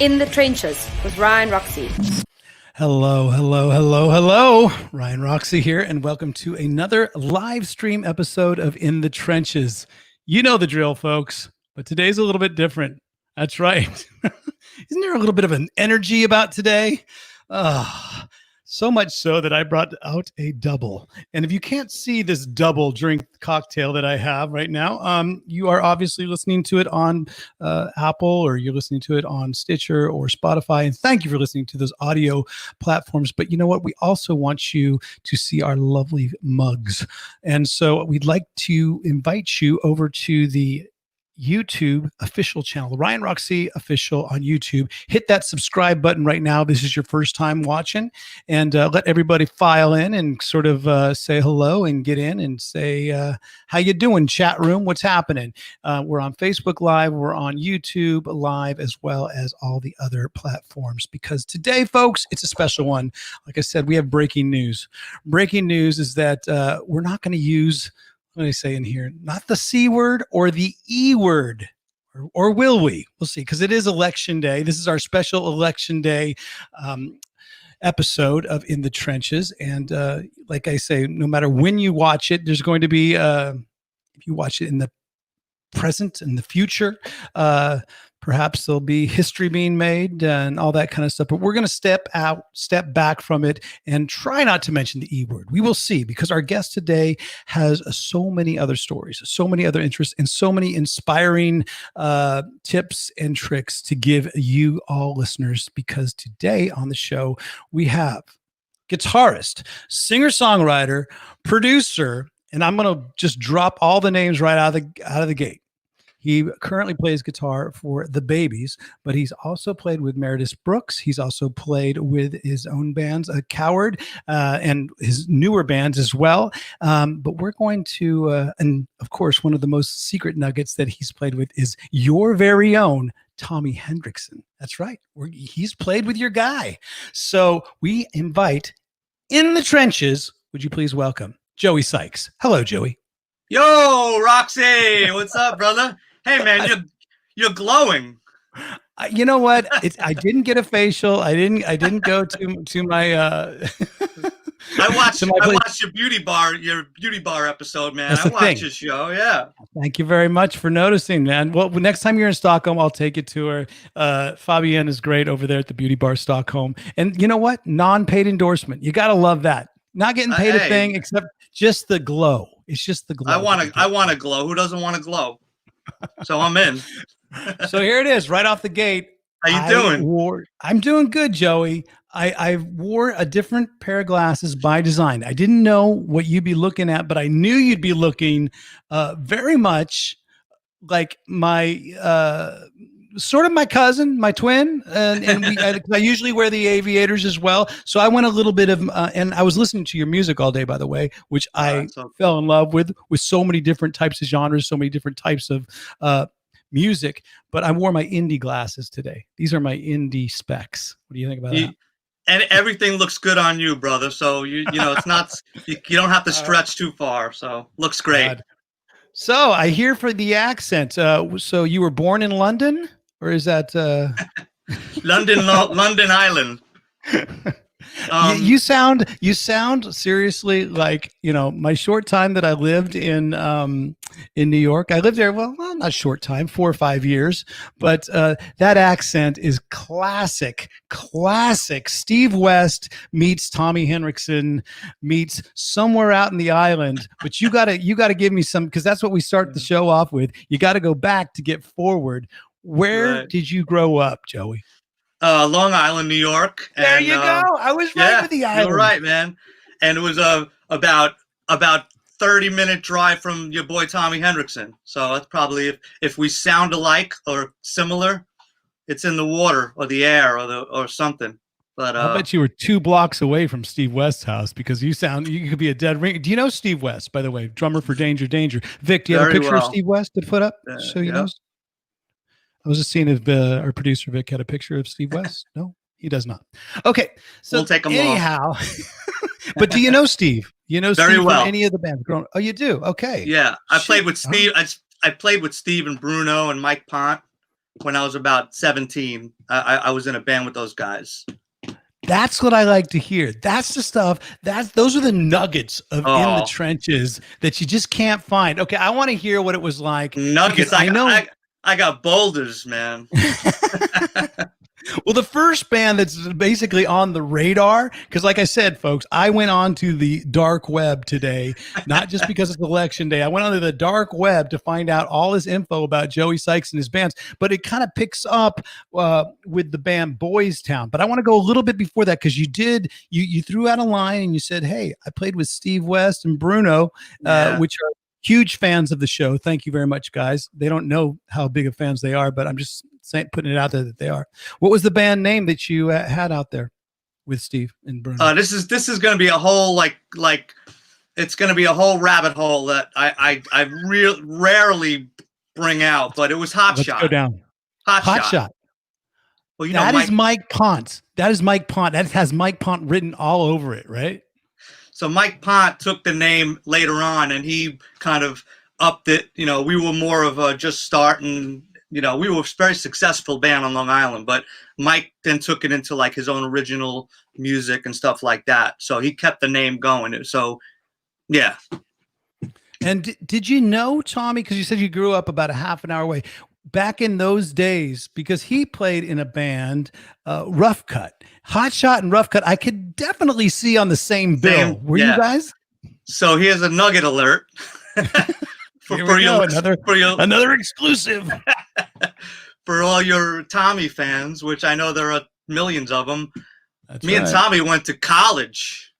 In the Trenches with Ryan Roxie. Hello, hello, hello, hello. Ryan Roxie here, and welcome to another live stream episode of In the Trenches. You know the drill, folks, but today's a little bit different. That's right. Isn't there a little bit of an energy about today? So much so that I brought out a double. And if you can't see this double drink cocktail that I have right now, you are obviously listening to it on Apple, or you're listening to it on Stitcher or Spotify. And thank you for listening to those audio platforms. But you know what? We also want you to see our lovely mugs. And so we'd like to invite you over to the YouTube official channel, Ryan Roxie official on YouTube. Hit that subscribe button right now. This is your first time watching, and let everybody file in and sort of say hello and get in and say, how you doing, chat room? What's happening? We're on Facebook Live. We're on YouTube Live, as well as all the other platforms, because today, folks, it's a special one. Like I said, we have breaking news. Breaking news is that we're not going to use, what do I say in here? Not the C word or the E word, or will we? We'll see, because it is election day. This is our special election day episode of In the Trenches. And like I say, no matter when you watch it, there's going to be, if you watch it in the present and the future, perhaps there'll be history being made and all that kind of stuff. But we're going to step back from it and try not to mention the E word. We will see, because our guest today has so many other stories, so many other interests, and so many inspiring tips and tricks to give you all listeners. Because today on the show, we have guitarist, singer-songwriter, producer, and I'm going to just drop all the names right out of the gate. He currently plays guitar for the Babies, but he's also played with Meredith Brooks. He's also played with his own bands, Coward, and his newer bands as well. But we're going to, and of course, one of the most secret nuggets that he's played with is your very own Tommy Hendrickson. That's right. He's played with your guy. So we invite, In the Trenches, would you please welcome Joey Sykes. Hello, Joey. Yo, Roxy, what's up, brother? Hey, man, you're glowing. You know what? I didn't get a facial. I didn't go to my. I watched your beauty bar episode, man. I watched your show. Yeah. Thank you very much for noticing, man. Well, next time you're in Stockholm, I'll take you to her. Fabienne is great over there at the Beauty Bar Stockholm. And you know what? Non-paid endorsement. You gotta love that. Not getting paid a thing, except just the glow. It's just the glow. I want to glow. Who doesn't want to glow? So I'm in. So here it is, right off the gate. How you doing? I'm doing good, Joey. I wore a different pair of glasses by design. I didn't know what you'd be looking at, but I knew you'd be looking very much like my sort of my cousin, my twin, and I usually wear the aviators as well. So I went a little bit of, and I was listening to your music all day, by the way, which I fell in love with so many different types of genres, so many different types of music. But I wore my indie glasses today. These are my indie specs. What do you think about that? And everything looks good on you, brother. So you know it's not you don't have to stretch too far. So looks great. God. So I hear for the accent. So you were born in London? Or is that London Island? You sound seriously like, you know, my short time that I lived in New York. I lived there, well, not short time, 4 or 5 years, but that accent is classic. Steve West meets Tommy Hendrickson meets somewhere out in the island. But you gotta give me some, because that's what we start the show off with. You got to go back to get forward. Where did you grow up, Joey? Long Island, New York. And, there you go. I was right with the island. You're right, man. And it was about 30-minute drive from your boy Tommy Hendrickson. So that's probably if we sound alike or similar, it's in the water or the air or something. But I bet you were 2 blocks away from Steve West's house, because you could be a dead ringer. Do you know Steve West, by the way, drummer for Danger Danger? Vic, do you have a picture of Steve West to put up so you know? I was just seeing if our producer Vic had a picture of Steve West. No, he does not. Okay, so we'll take him anyhow. But do you know Steve? You know very Steve well. From any of the bands? Oh, you do. Okay. Yeah, I played with Steve. I played with Steve and Bruno and Mike Pont. when I was about 17. I was in a band with those guys. That's what I like to hear. That's the stuff. Those are the nuggets of In the Trenches that you just can't find. Okay, I want to hear what it was like. Nuggets. I got boulders, man. Well, the first band that's basically on the radar, because like I said, folks, I went on to the dark web today, not just because it's election day. I went onto the dark web to find out all this info about Joey Sykes and his bands, but it kind of picks up with the band Boys Town. But I want to go a little bit before that, because you threw out a line and you said, hey, I played with Steve West and Bruno, which are huge fans of the show. Thank you very much, guys. They don't know how big of fans they are, but I'm just putting it out there that they are. What was the band name that you had out there with Steve and Bruno? This is going to be a whole like it's going to be a whole rabbit hole that I rarely bring out, but it was Hot Shot. Let's go down. Hot Shot. Well, you know, that is Mike Pont. That is Mike Pont. That has Mike Pont written all over it, right? So Mike Pont took the name later on, and he kind of upped it. You know, we were more of a just starting. You know, we were a very successful band on Long Island, but Mike then took it into like his own original music and stuff like that. So he kept the name going. So, yeah. And did you know, Tommy, because you said you grew up about a half an hour away, back in those days, because he played in a band, Rough Cut, Hot Shot and Rough Cut, I could definitely see on the same bill. Were you guys? So here's a nugget alert. Another exclusive for all your Tommy fans, which I know there are millions of them. That's Me and Tommy went to college.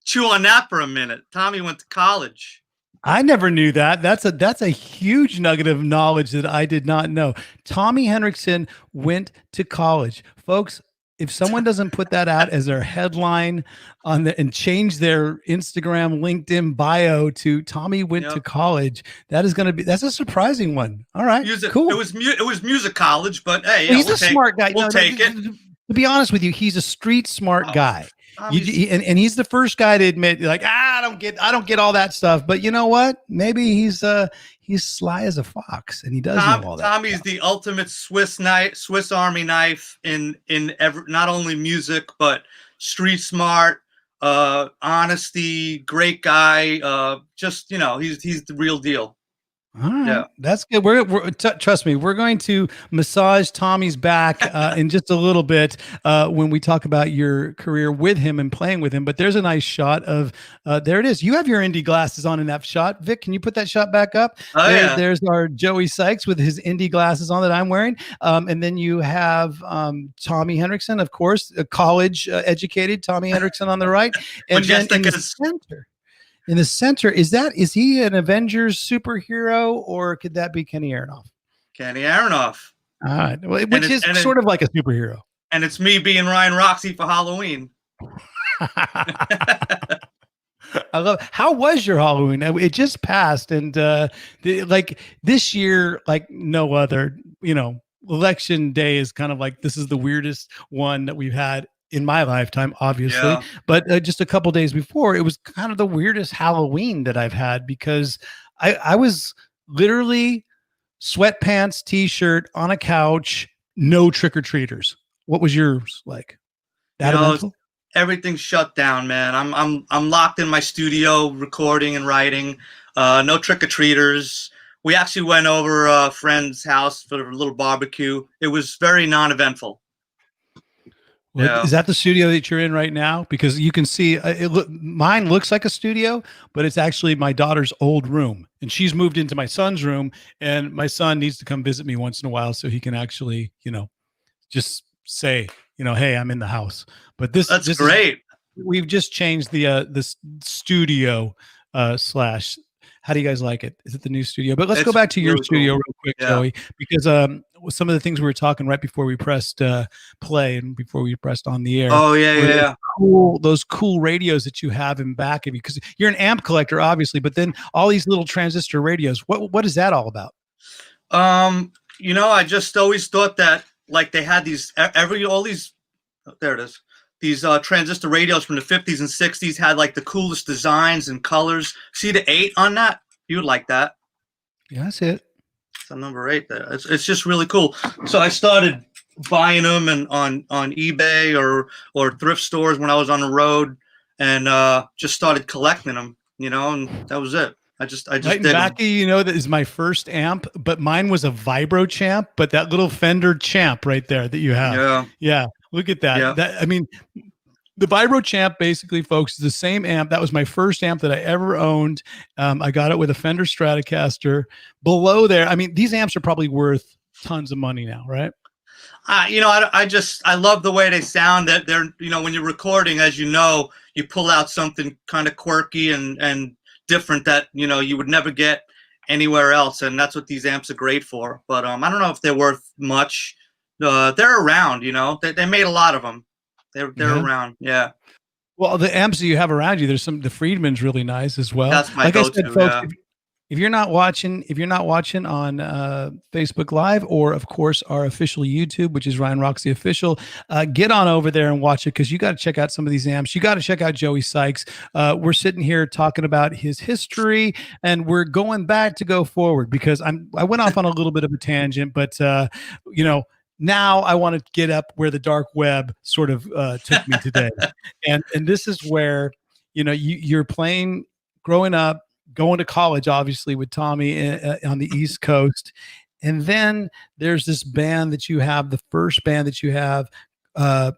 Chew on that for a minute. Tommy went to college. I never knew that. That's a huge nugget of knowledge that I did not know. Tommy Henriksen went to college, folks. If someone doesn't put that out as their headline and change their Instagram, LinkedIn bio to Tommy went to college, that's a surprising one. All right, cool. It was music college, but hey, he's a smart guy. We'll take it. To be honest with you, he's a street smart guy. And he's the first guy to admit, like, I don't get all that stuff. But you know what? Maybe he's sly as a fox, and he does know all that. Tommy's stuff. The ultimate Swiss Army knife in not only music but street smart, honesty, great guy. Just he's the real deal. All right, yeah. That's good. Trust me, we're going to massage Tommy's back in just a little bit when we talk about your career with him and playing with him. But there's a nice shot of there it is. You have your indie glasses on in that shot. Vic, can you put that shot back up? There's our Joey Sykes with his indie glasses on that I'm wearing. And then you have Tommy Henriksen, of course, a college educated Tommy Henriksen on the right. And then in the center, is he an Avengers superhero, or could that be Kenny Aronoff? Kenny Aronoff. All right. Well, which is sort of like a superhero. And it's me being Ryan Roxie for Halloween. I love it. How was your Halloween? It just passed, and like this year, like no other, election day is kind of like, this is the weirdest one that we've had in my lifetime, obviously, but just a couple days before, it was kind of the weirdest Halloween that I've had, because I was literally sweatpants, t-shirt on a couch, no trick-or-treaters. What was yours like? Everything's shut down, man. I'm locked in my studio recording and writing. No trick-or-treaters. We actually went over a friend's house for a little barbecue. It was very non-eventful. Yeah. Is that the studio that you're in right now? Because you can see mine looks like a studio, but it's actually my daughter's old room, and she's moved into my son's room, and my son needs to come visit me once in a while so he can actually, just say, hey, I'm in the house. But this is great. We've just changed the studio / how do you guys like it? Is it the new studio? But let's go back to your studio real quick, Joey, because some of the things we were talking right before we pressed play and before we pressed on the air. Oh, yeah. Those cool radios that you have in back of you, because you're an amp collector, obviously, but then all these little transistor radios. What is that all about? I just always thought that like they had these there it is. These transistor radios from the 50s and 60s had like the coolest designs and colors. See the 8 on that? You would like that. Yeah, that's it. the number 8 there. It's just really cool. So I started buying them and on eBay or thrift stores when I was on the road, and just started collecting them, and that was it. I just Right in dig back of you, that is my first amp, but mine was a Vibro Champ, but that little Fender Champ right there that you have. Yeah. Look at that. Yeah. I mean, the Vibro Champ basically, folks, is the same amp. That was my first amp that I ever owned. I got it with a Fender Stratocaster. Below there, I mean, these amps are probably worth tons of money now, right? I love the way they sound. That they're, when you're recording, as you know, you pull out something kind of quirky and different that you would never get anywhere else, and that's what these amps are great for. But I don't know if they're worth much. They're around. They made a lot of them. They're around. Yeah. Well, the amps that you have around you, the Friedman's really nice as well. That's my go-to. I said, folks, if you're not watching on Facebook Live, or of course our official YouTube, which is Ryan Roxie Official, get on over there and watch it, because you got to check out some of these amps. You got to check out Joey Sykes. We're sitting here talking about his history, and we're going back to go forward, because I went off on a little bit of a tangent, but now I want to get up where the dark web sort of took me today, and this is where you're playing, growing up, going to college, obviously, with Tommy on the East Coast. And then there's this band that you have, the first band that you have,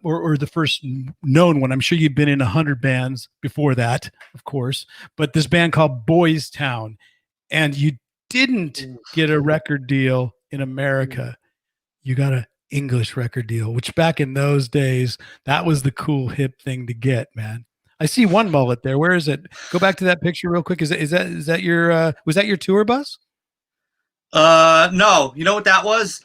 or the first known one. I'm sure you've been in 100 bands before that, of course, but this band called Boys Town, and you didn't get a record deal in America. You got an English record deal, which back in those days, that was the cool hip thing to get, man. I see one mullet there. Where is it? Go back to that picture real quick. Is that your was that your tour bus? No. You know what that was?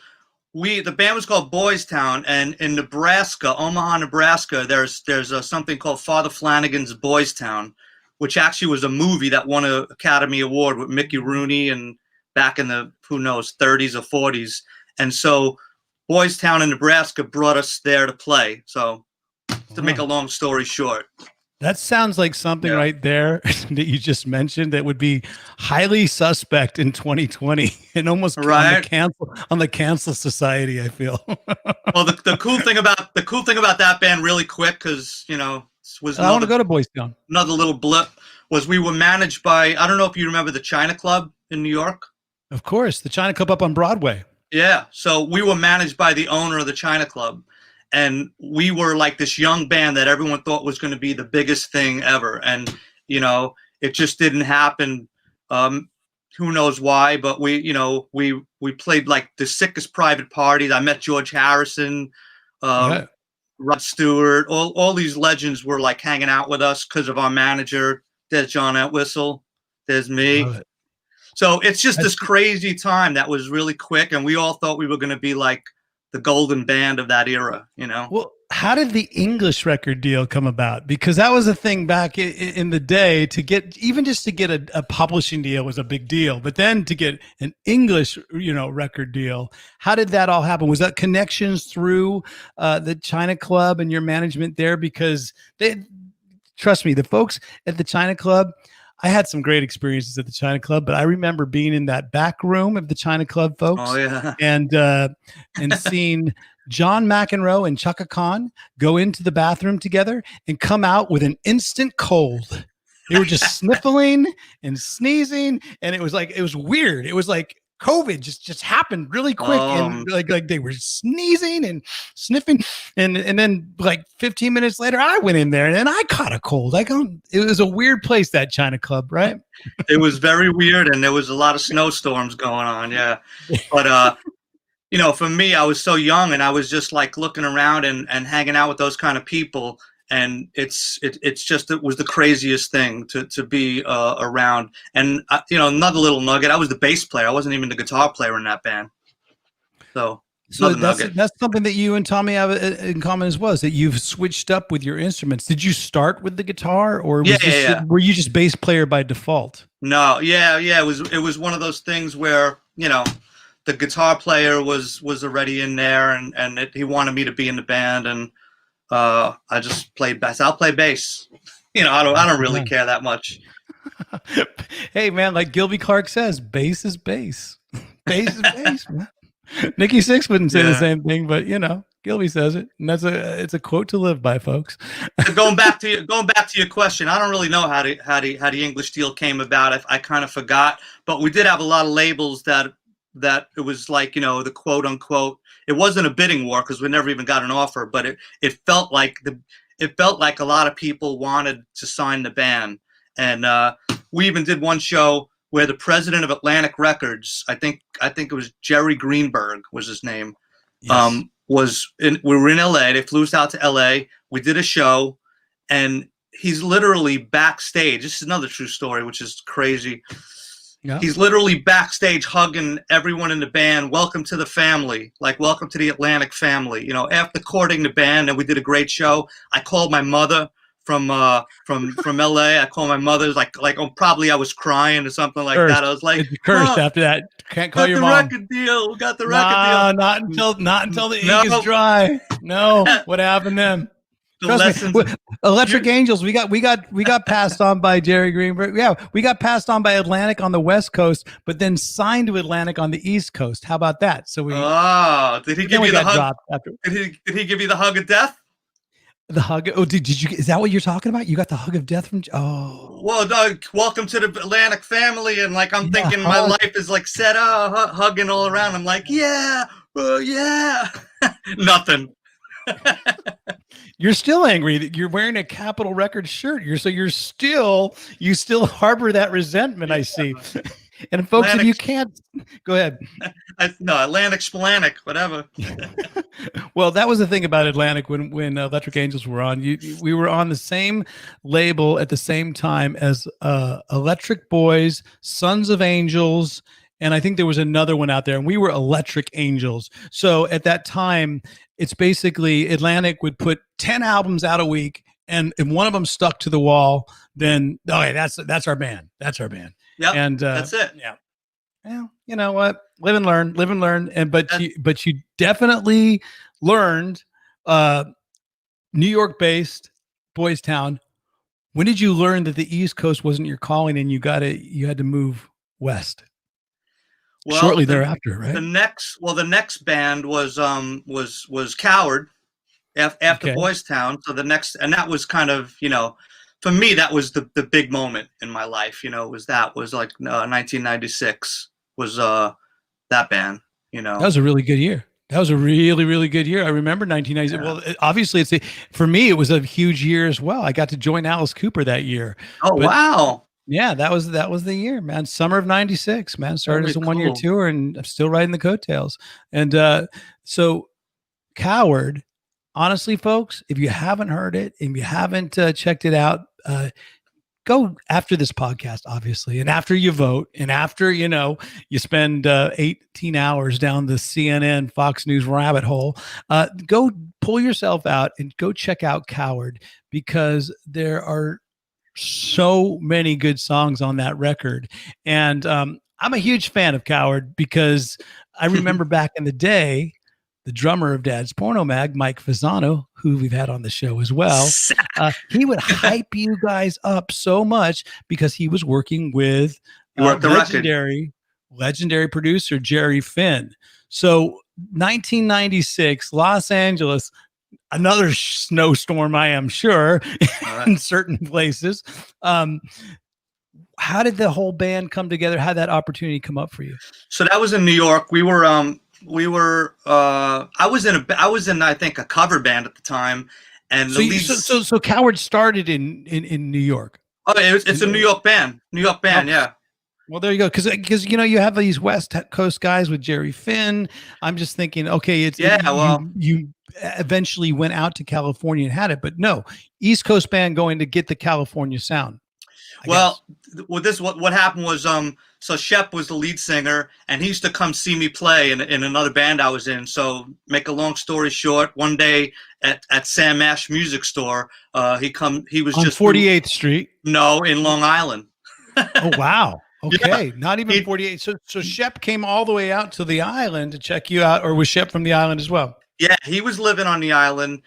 The band was called Boys Town, and in Nebraska, Omaha, Nebraska, there's something called Father Flanagan's Boys Town, which actually was a movie that won an Academy Award with Mickey Rooney, and back in the 30s or 40s. And so Boys Town in Nebraska brought us there to play. So to make a long story short. That sounds like something right there that you just mentioned that would be highly suspect in 2020 and almost on the cancel society, I feel. Well, the cool thing about that band, really quick, because was I want to go to Boys Town. Another little blip was we were managed by, I don't know if you remember the China Club in New York. Of course, the China Club up on Broadway. Yeah, so we were managed by the owner of the China Club. And we were like this young band that everyone thought was going to be the biggest thing ever. And, it just didn't happen. Who knows why, but we played like the sickest private parties. I met George Harrison, Rod Stewart, all these legends were like hanging out with us because of our manager. There's John Entwistle. There's me. So it's just this crazy time that was really quick. And we all thought we were going to be like the golden band of that era, Well, how did the English record deal come about? Because that was a thing back in the day. To get a publishing deal was a big deal, but then to get an English, record deal, how did that all happen? Was that connections through the China Club and your management there? Because trust me, the folks at the China Club, I had some great experiences at the China Club, but I remember being in that back room of the China Club, folks. Oh, yeah. And seeing John McEnroe and Chaka Khan go into the bathroom together and come out with an instant cold. They were just sniffling and sneezing, and it was weird. It was like COVID just happened really quick, and like they were sneezing and sniffing, and then like 15 minutes later, I went in there and then I caught a cold. It was a weird place, that China Club, right? It was very weird, and there was a lot of snowstorms going on. Yeah, but for me, I was so young, and I was just like looking around and hanging out with those kind of people. And it was the craziest thing to be around. And another little nugget, I was the bass player. I wasn't even the guitar player in that band. So that's something that you and Tommy have in common as well, is that you've switched up with your instruments. Did you start with the guitar, or were you just bass player by default? No, it was one of those things where the guitar player was already in there, and he wanted me to be in the band, and I just played bass. I'll play bass. I don't really care that much. Hey man, like Gilby Clarke says, bass is bass. Bass is bass, man. Nikki Sixx wouldn't say the Yeah. same thing, but Gilby says it, and it's a quote to live by, folks. Going back to your question, I don't really know how the English deal came about. I kind of forgot, but we did have a lot of labels that it was like, the quote unquote. It wasn't a bidding war because we never even got an offer, but it felt like a lot of people wanted to sign the band, and we even did one show where the president of Atlantic Records, I think it was Jerry Greenberg was his name, Yes. we were in LA. They flew us out to LA. We did a show, and he's literally backstage. This is another true story, which is crazy. Yeah. He's literally backstage hugging everyone in the band. Welcome to the family, like welcome to the Atlantic family. After courting the band, and we did a great show. I called my mother from LA. I called my mother probably I was crying or something like Cursed. that. I was like, It's cursed after that. Can't call your mom. Got the record deal. We got the record deal. Not until the ink is dry. No, what happened then? Trust me, Electric Angels. We got passed on by Jerry Greenberg. Yeah, we got passed on by Atlantic on the West Coast, but then signed to Atlantic on the East Coast. How about that? So did he give you the hug? Did he give you the hug of death? The hug. Oh, did you? Is that what you're talking about? You got the hug of death from? Oh, well, Doug, welcome to the Atlantic family, and I'm thinking my life is set up, hugging all around. I'm like, yeah, nothing. You're still angry that you're wearing a Capitol Records shirt. You still harbor that resentment. I see. And folks, Atlantic, if you can't, go ahead. No, Atlantic, Splanic, whatever. Well, that was the thing about Atlantic when Electric Angels were on. We were on the same label at the same time as Electric Boys, Sons of Angels, and I think there was another one out there, and we were Electric Angels. So at that time, it's basically Atlantic would put 10 albums out a week, and if one of them stuck to the wall, then that's our band. That's our band. Yeah, and that's it. Yeah. Well, you know what? Live and learn. And but you definitely learned New York based Boys Town. When did you learn that the East Coast wasn't your calling and you had to move west? Well, shortly thereafter, right? The next band was Coward after Boys Town. So and that was kind of, for me, that was the big moment in my life. It was 1996 was that band. That was a really good year. That was a really, really good year. I remember 1996. Yeah. Well, obviously, for me, it was a huge year as well. I got to join Alice Cooper that year. Oh, wow. Yeah, that was the year, man. Summer of 96, man. Started as a 1-year tour, and I'm still riding the coattails. And so Coward, honestly, folks, if you haven't heard it, if you haven't checked it out, go after this podcast, obviously, and after you vote, and after you spend 18 hours down the CNN Fox News rabbit hole, go pull yourself out and go check out Coward, because there are so many good songs on that record. And I'm a huge fan of Coward, because I remember back in the day, the drummer of Dad's Porno Mag, Mike Fasano, who we've had on the show as well, he would hype you guys up so much because he was working with legendary producer Jerry Finn. So 1996, Los Angeles, another snowstorm, I am sure, in certain places. How did the whole band come together? How did that opportunity come up for you? So that was in New York. I was in I think a cover band at the time, and so Coward started in New York. Oh, it's a New York band. Yeah. Well, there you go. Because you have these West Coast guys with Jerry Finn. I'm just thinking, okay, you eventually went out to California and had it, but no, East Coast band going to get the California sound. What happened was so Shep was the lead singer, and he used to come see me play in another band I was in. So make a long story short, one day at Sam Ash Music Store, he was on just 48th Street. No, in Long Island. Oh wow. Okay, Yeah. Not even 48. So Shep came all the way out to the island to check you out, or was Shep from the island as well? Yeah, he was living on the island,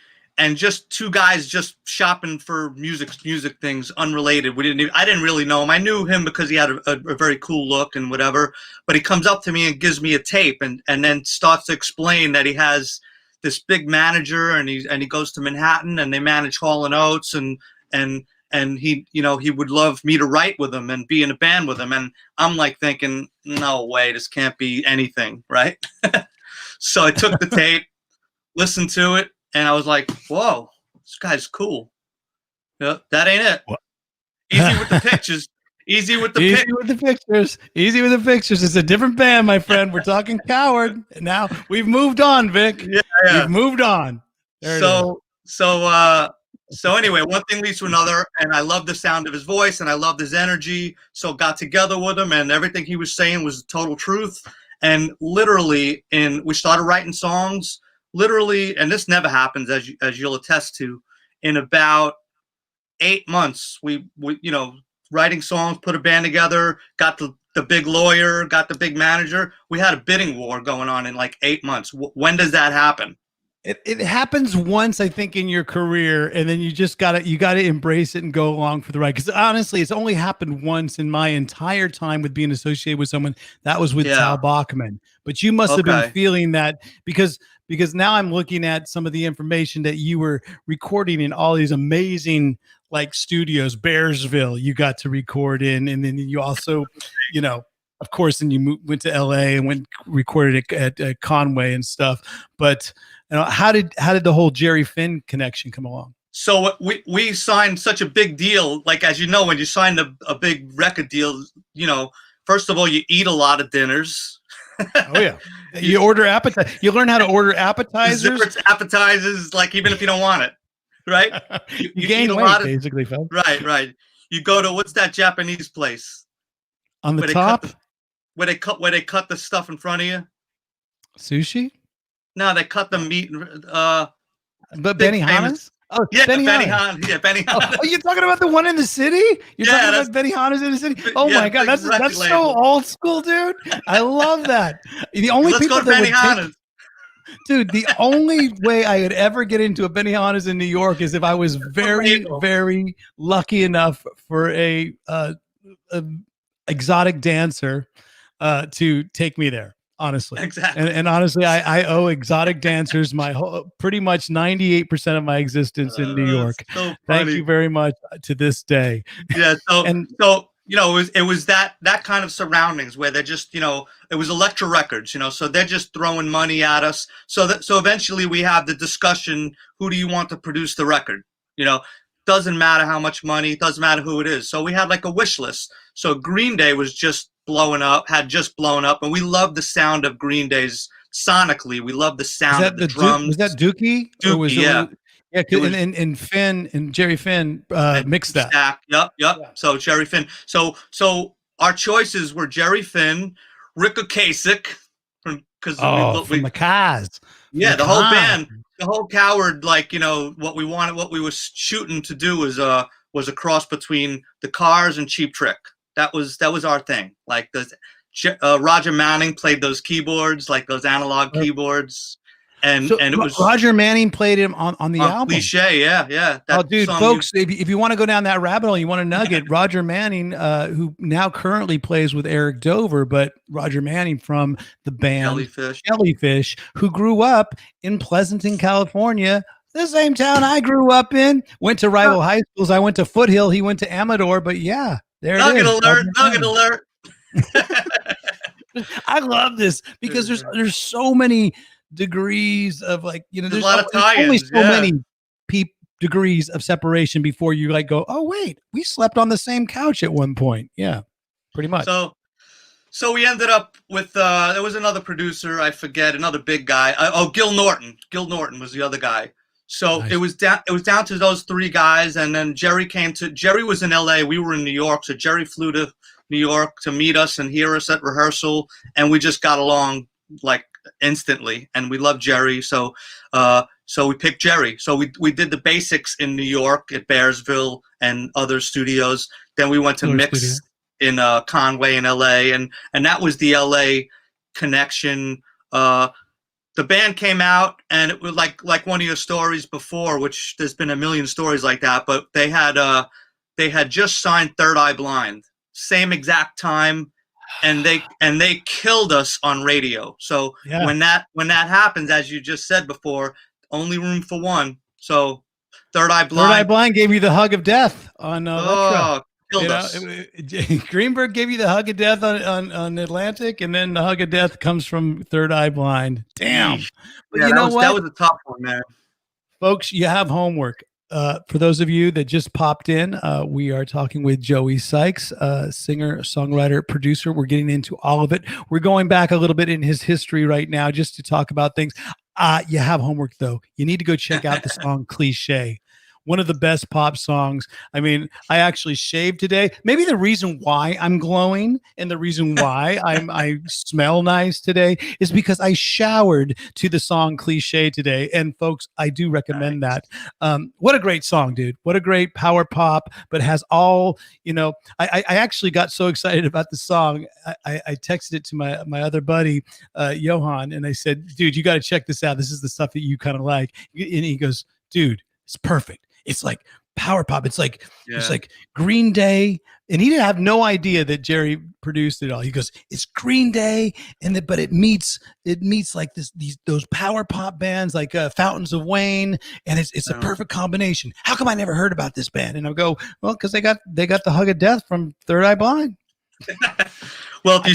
just two guys just shopping for music things unrelated. I didn't really know him. I knew him because he had a very cool look and whatever, but he comes up to me and gives me a tape and then starts to explain that he has this big manager and he goes to Manhattan and they manage Hall and Oates and he, he would love me to write with him and be in a band with him. And I'm like thinking, no way, this can't be anything, right? So I took the tape, listened to it, and I was like, whoa, this guy's cool. Yeah, that ain't it. What? Easy with the pictures. Easy with the pictures. Easy with the pictures. It's a different band, my friend. We're talking Coward. Now we've moved on, Vic. Yeah. We've moved on. So anyway, one thing leads to another, and I love the sound of his voice, and I loved his energy. So got together with him, and everything he was saying was total truth. And literally, we started writing songs. Literally, and this never happens, as you'll attest to. In about 8 months, we writing songs, put a band together, got the big lawyer, got the big manager. We had a bidding war going on in like 8 months. When does that happen? It happens once, I think, in your career, and then you just gotta embrace it and go along for the ride. Because honestly, it's only happened once in my entire time with being associated with someone. That was with Tal Bachman. But you must have been feeling that because now I'm looking at some of the information that you were recording in all these amazing like studios, Bearsville, you got to record in, and then you also, of course, then you went to LA and recorded at Conway and stuff. But how did the whole Jerry Finn connection come along? So we signed such a big deal. Like, as you know, when you sign a big record deal, first of all, you eat a lot of dinners. Oh yeah, you order You learn how to order appetizers. Appetizers, like even if you don't want it, right? You gain weight, basically, folks. Right. You go to what's that Japanese place on the top where they cut the stuff in front of you? Sushi? No, they cut the meat. But Benihana's? Oh, yeah, Benihana. Yeah, Benihana. Oh, you're talking about the one in the city? You're talking about Benihana's in the city? Oh my God, that's so old school, dude. I love that. The only Let's go to Benihana's. Dude, the only way I would ever get into a Benihana's in New York is if I was very, very lucky enough for a exotic dancer to take me there. Honestly, exactly, and honestly, I owe exotic dancers my pretty much 98% of my existence in New York. So thank you very much to this day. Yeah, so it was that kind of surroundings where they're just it was Elektra Records, so they're just throwing money at us. So eventually we have the discussion: who do you want to produce the record? Doesn't matter how much money, doesn't matter who it is. So we had like a wish list. So Green Day was just had just blown up, and we loved the sound of Green Day's sonically. We loved the sound of the drums. Was that Dookie? Dookie, and Finn and Jerry Finn mixed that. Yep. Yeah. So Jerry Finn. So our choices were Jerry Finn, Rick Ocasek, from the Cars. Yeah, the whole band, the whole Coward. Like what we wanted, what we were shooting to do was a cross between the Cars and Cheap Trick. That was our thing. Like Roger Manning played those keyboards, like those analog keyboards, and it was Roger Manning played him on the album. Cliche, yeah. Dude, folks, if you want to go down that rabbit hole, you want a nugget. Roger Manning, who now currently plays with Eric Dover, but Roger Manning from the band Jellyfish, who grew up in Pleasanton, California. The same town I grew up in. Went to rival high schools. I went to Foothill. He went to Amador. But yeah, there it is. Nugget alert. I love this because there's so many degrees of there's a lot of tie-ins. Only so many degrees of separation before you go, oh wait, we slept on the same couch at one point. Yeah, pretty much. So we ended up with there was another producer, I forget, another big guy. Gil Norton. Gil Norton was the other guy. So nice. It was down to those three guys, and then Jerry was in LA, we were in New York, so Jerry flew to New York to meet us and hear us at rehearsal, and we just got along like instantly, and we loved Jerry, so we picked Jerry. So we did the basics in New York at Bearsville and other studios. Then we went to mix in Conway in LA, and that was the LA connection. the band came out, and it was like one of your stories before, which there's been a million stories like that, but they had just signed Third Eye Blind, same exact time, and they killed us on radio. So when that happens, as you just said before, only room for one. So Third Eye Blind gave you the hug of death on Retro. Killed us. Greenberg gave you the hug of death on Atlantic, and then the hug of death comes from Third Eye Blind. Damn. But you know what? That was a tough one, man. Folks, you have homework. For those of you that just popped in, we are talking with Joey Sykes, singer, songwriter, producer. We're getting into all of it. We're going back a little bit in his history right now just to talk about things. You have homework, though. You need to go check out the song Cliché. One of the best pop songs. I mean, I actually shaved today. Maybe the reason why I'm glowing and the reason why I smell nice today is because I showered to the song Cliché today. And folks, I do recommend that. What a great song, dude. What a great power pop, but has all, I actually got so excited about the song. I texted it to my other buddy, Johan, and I said, dude, you got to check this out. This is the stuff that you kind of like. And he goes, dude, it's perfect. It's like power pop. It's like Green Day, and he didn't have no idea that Jerry produced it all. He goes, "It's Green Day, but it meets like those power pop bands like Fountains of Wayne, and it's a perfect combination. How come I never heard about this band?" And I go, "Well, because they got the hug of death from Third Eye Blind." Well, if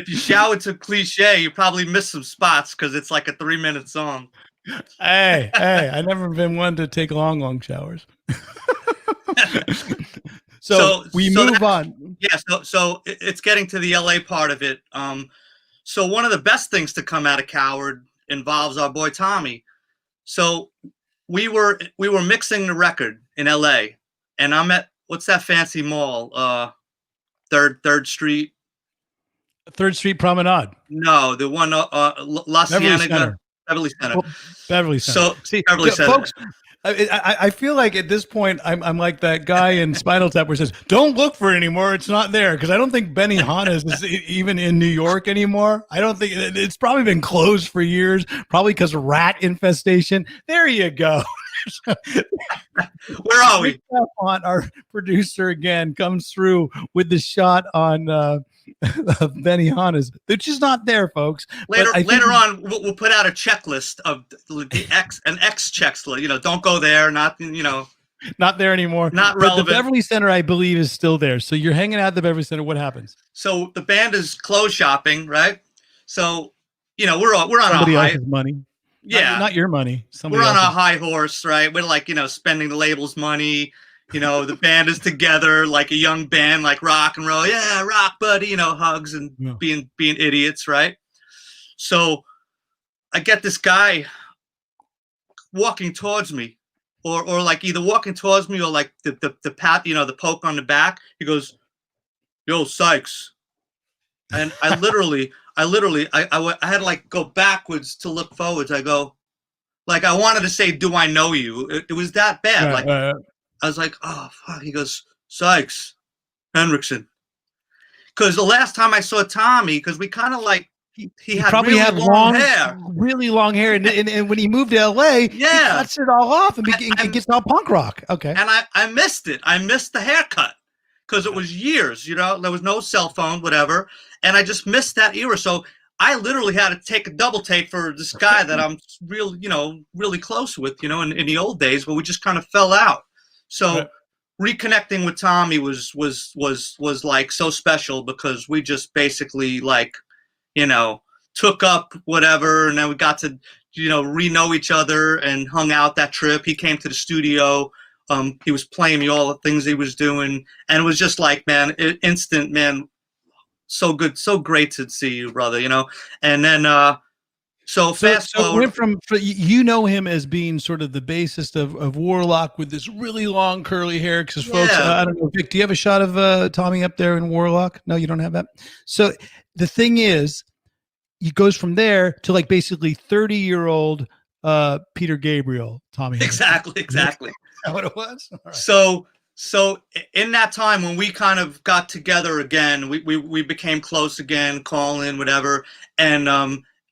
you showered to Cliché, you probably missed some spots because it's like a 3-minute song. Hey, I never been one to take long showers. so we move on. Yeah, so it's getting to the LA part of it. So one of the best things to come out of Coward involves our boy Tommy. So we were mixing the record in LA, and I'm at, what's that fancy mall? Third Street. Third Street Promenade. No, the one La Cienega. Beverly Center. Well, Beverly Center. So, see, Beverly Center. Folks, I feel like at this point I'm like that guy in Spinal Tap where it says, "Don't look for it anymore. It's not there." Because I don't think Benihana's is even in New York anymore. I don't think it's probably been closed for years. Probably because of rat infestation. There you go. Where are we? Our producer again comes through with the shot on Benihana's. They're just not there, folks. Later on, we'll put out a checklist of the an X checklist. Don't go there. Not there anymore. Not but relevant. The Beverly Center, I believe, is still there. So you're hanging out at the Beverly Center. What happens? So the band is clothes shopping, right? So we're on somebody a high else's money. Yeah, not your money. We're on a high horse, right? We're like spending the label's money. The band is together like a young band, like rock and roll. Yeah, rock, buddy. Hugs and being idiots, right? So I get this guy walking towards me, or like either walking towards me or like the pat, the poke on the back. He goes, "Yo, Sykes," and I literally I had to like go backwards to look forwards. I go, like I wanted to say, "Do I know you?" It was that bad. I was like, "Oh fuck." He goes, "Sykes Henriksen," because the last time I saw Tommy, because we kind of like he had probably really had long hair, really long hair, and when he moved to LA, he cuts it all off and gets all punk rock. Okay, and I missed it. I missed the haircut because it was years. There was no cell phone, whatever, and I just missed that era. So I literally had to take a double take for this guy that I'm really close with, in the old days, but we just kind of fell out. So reconnecting with Tommy was like so special because we just basically like, took up whatever, and then we got to, re-know each other and hung out that trip. He came to the studio. He was playing me all the things he was doing, and it was just like, man, instant, man, so good, so great to see you, brother, and then so fast forward. Went from him as being sort of the bassist of Warlock with this really long curly hair. Because folks, I don't know, Vic, do you have a shot of Tommy up there in Warlock? No, you don't have that. So the thing is, he goes from there to like basically 30-year-old Peter Gabriel. Tommy. Exactly. Is that what it was? All right. So in that time when we kind of got together again, we became close again, calling, whatever, and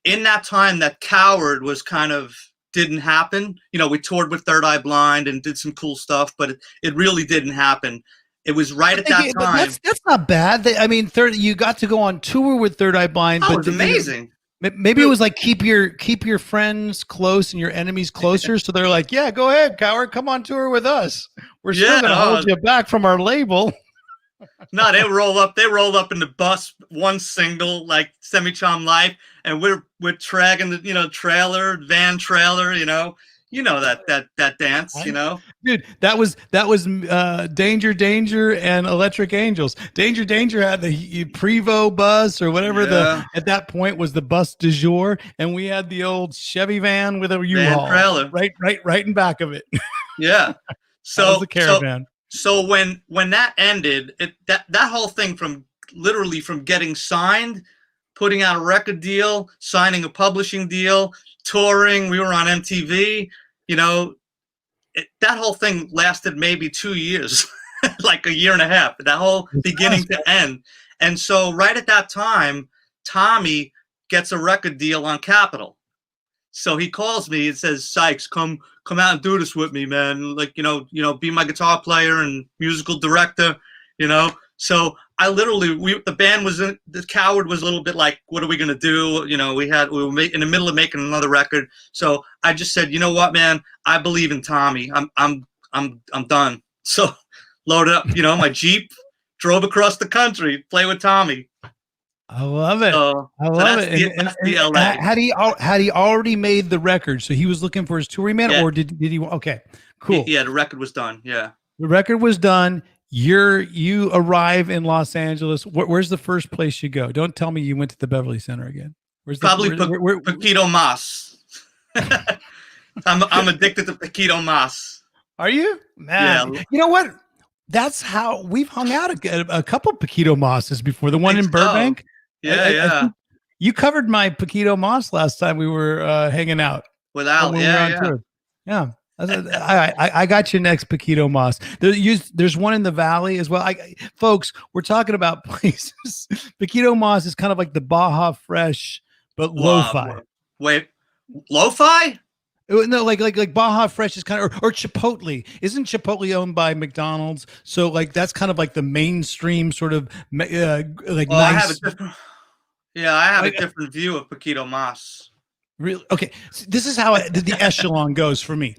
in that time that Coward was kind of didn't happen. We toured with Third Eye Blind and did some cool stuff, but it really didn't happen. It was right at that time. But that's not bad. You got to go on tour with Third Eye Blind. That was amazing. Maybe it was like keep your friends close and your enemies closer. So they're like, yeah, go ahead, Coward, come on tour with us. We're still gonna hold you back from our label. No, they roll up in the bus, one single like Semi-Charmed Life, and we're dragging the trailer, van trailer, that dance, Dude, that was Danger Danger and Electric Angels. Danger had the Prevost bus or whatever at that point was the bus du jour, and we had the old Chevy van with a U-Haul trailer right in back of it. Yeah. So that was the caravan. So when that ended, that whole thing from getting signed, putting out a record deal, signing a publishing deal, touring, we were on MTV, that whole thing lasted maybe 2 years, like a year and a half, that whole beginning to end. And so right at that time, Tommy gets a record deal on Capitol. So he calls me and says, Sykes, come out and do this with me, man. Like, be my guitar player and musical director, So I the band the Coward was a little bit like, what are we going to do? We were in the middle of making another record. So I just said, you know what, man, I believe in Tommy. I'm done. So loaded up, my Jeep, drove across the country, play with Tommy. I love it. I love it. And had he already made the record? So he was looking for his touring man, or did he? Okay, cool. Yeah, the record was done. Yeah, the record was done. You arrive in Los Angeles. Where's the first place you go? Don't tell me you went to the Beverly Center again. Probably Paquito Mas. I'm addicted to Paquito Mas. Are you? Man, you know what? That's how we've hung out a couple Paquito Mosses before. The one in Burbank. Yeah. You covered my Paquito Mas last time we were hanging out. With Al, yeah. I got your next Paquito Mas. There's one in the Valley as well. Folks, we're talking about places. Paquito Mas is kind of like the Baja Fresh, but lo-fi. Wait, lo-fi? No, like Baja Fresh is kind of, or Chipotle. Isn't Chipotle owned by McDonald's? So like that's kind of like the mainstream sort of like nice. I have a different view of Paquito Mas. Really? Okay. So this is how the echelon goes for me.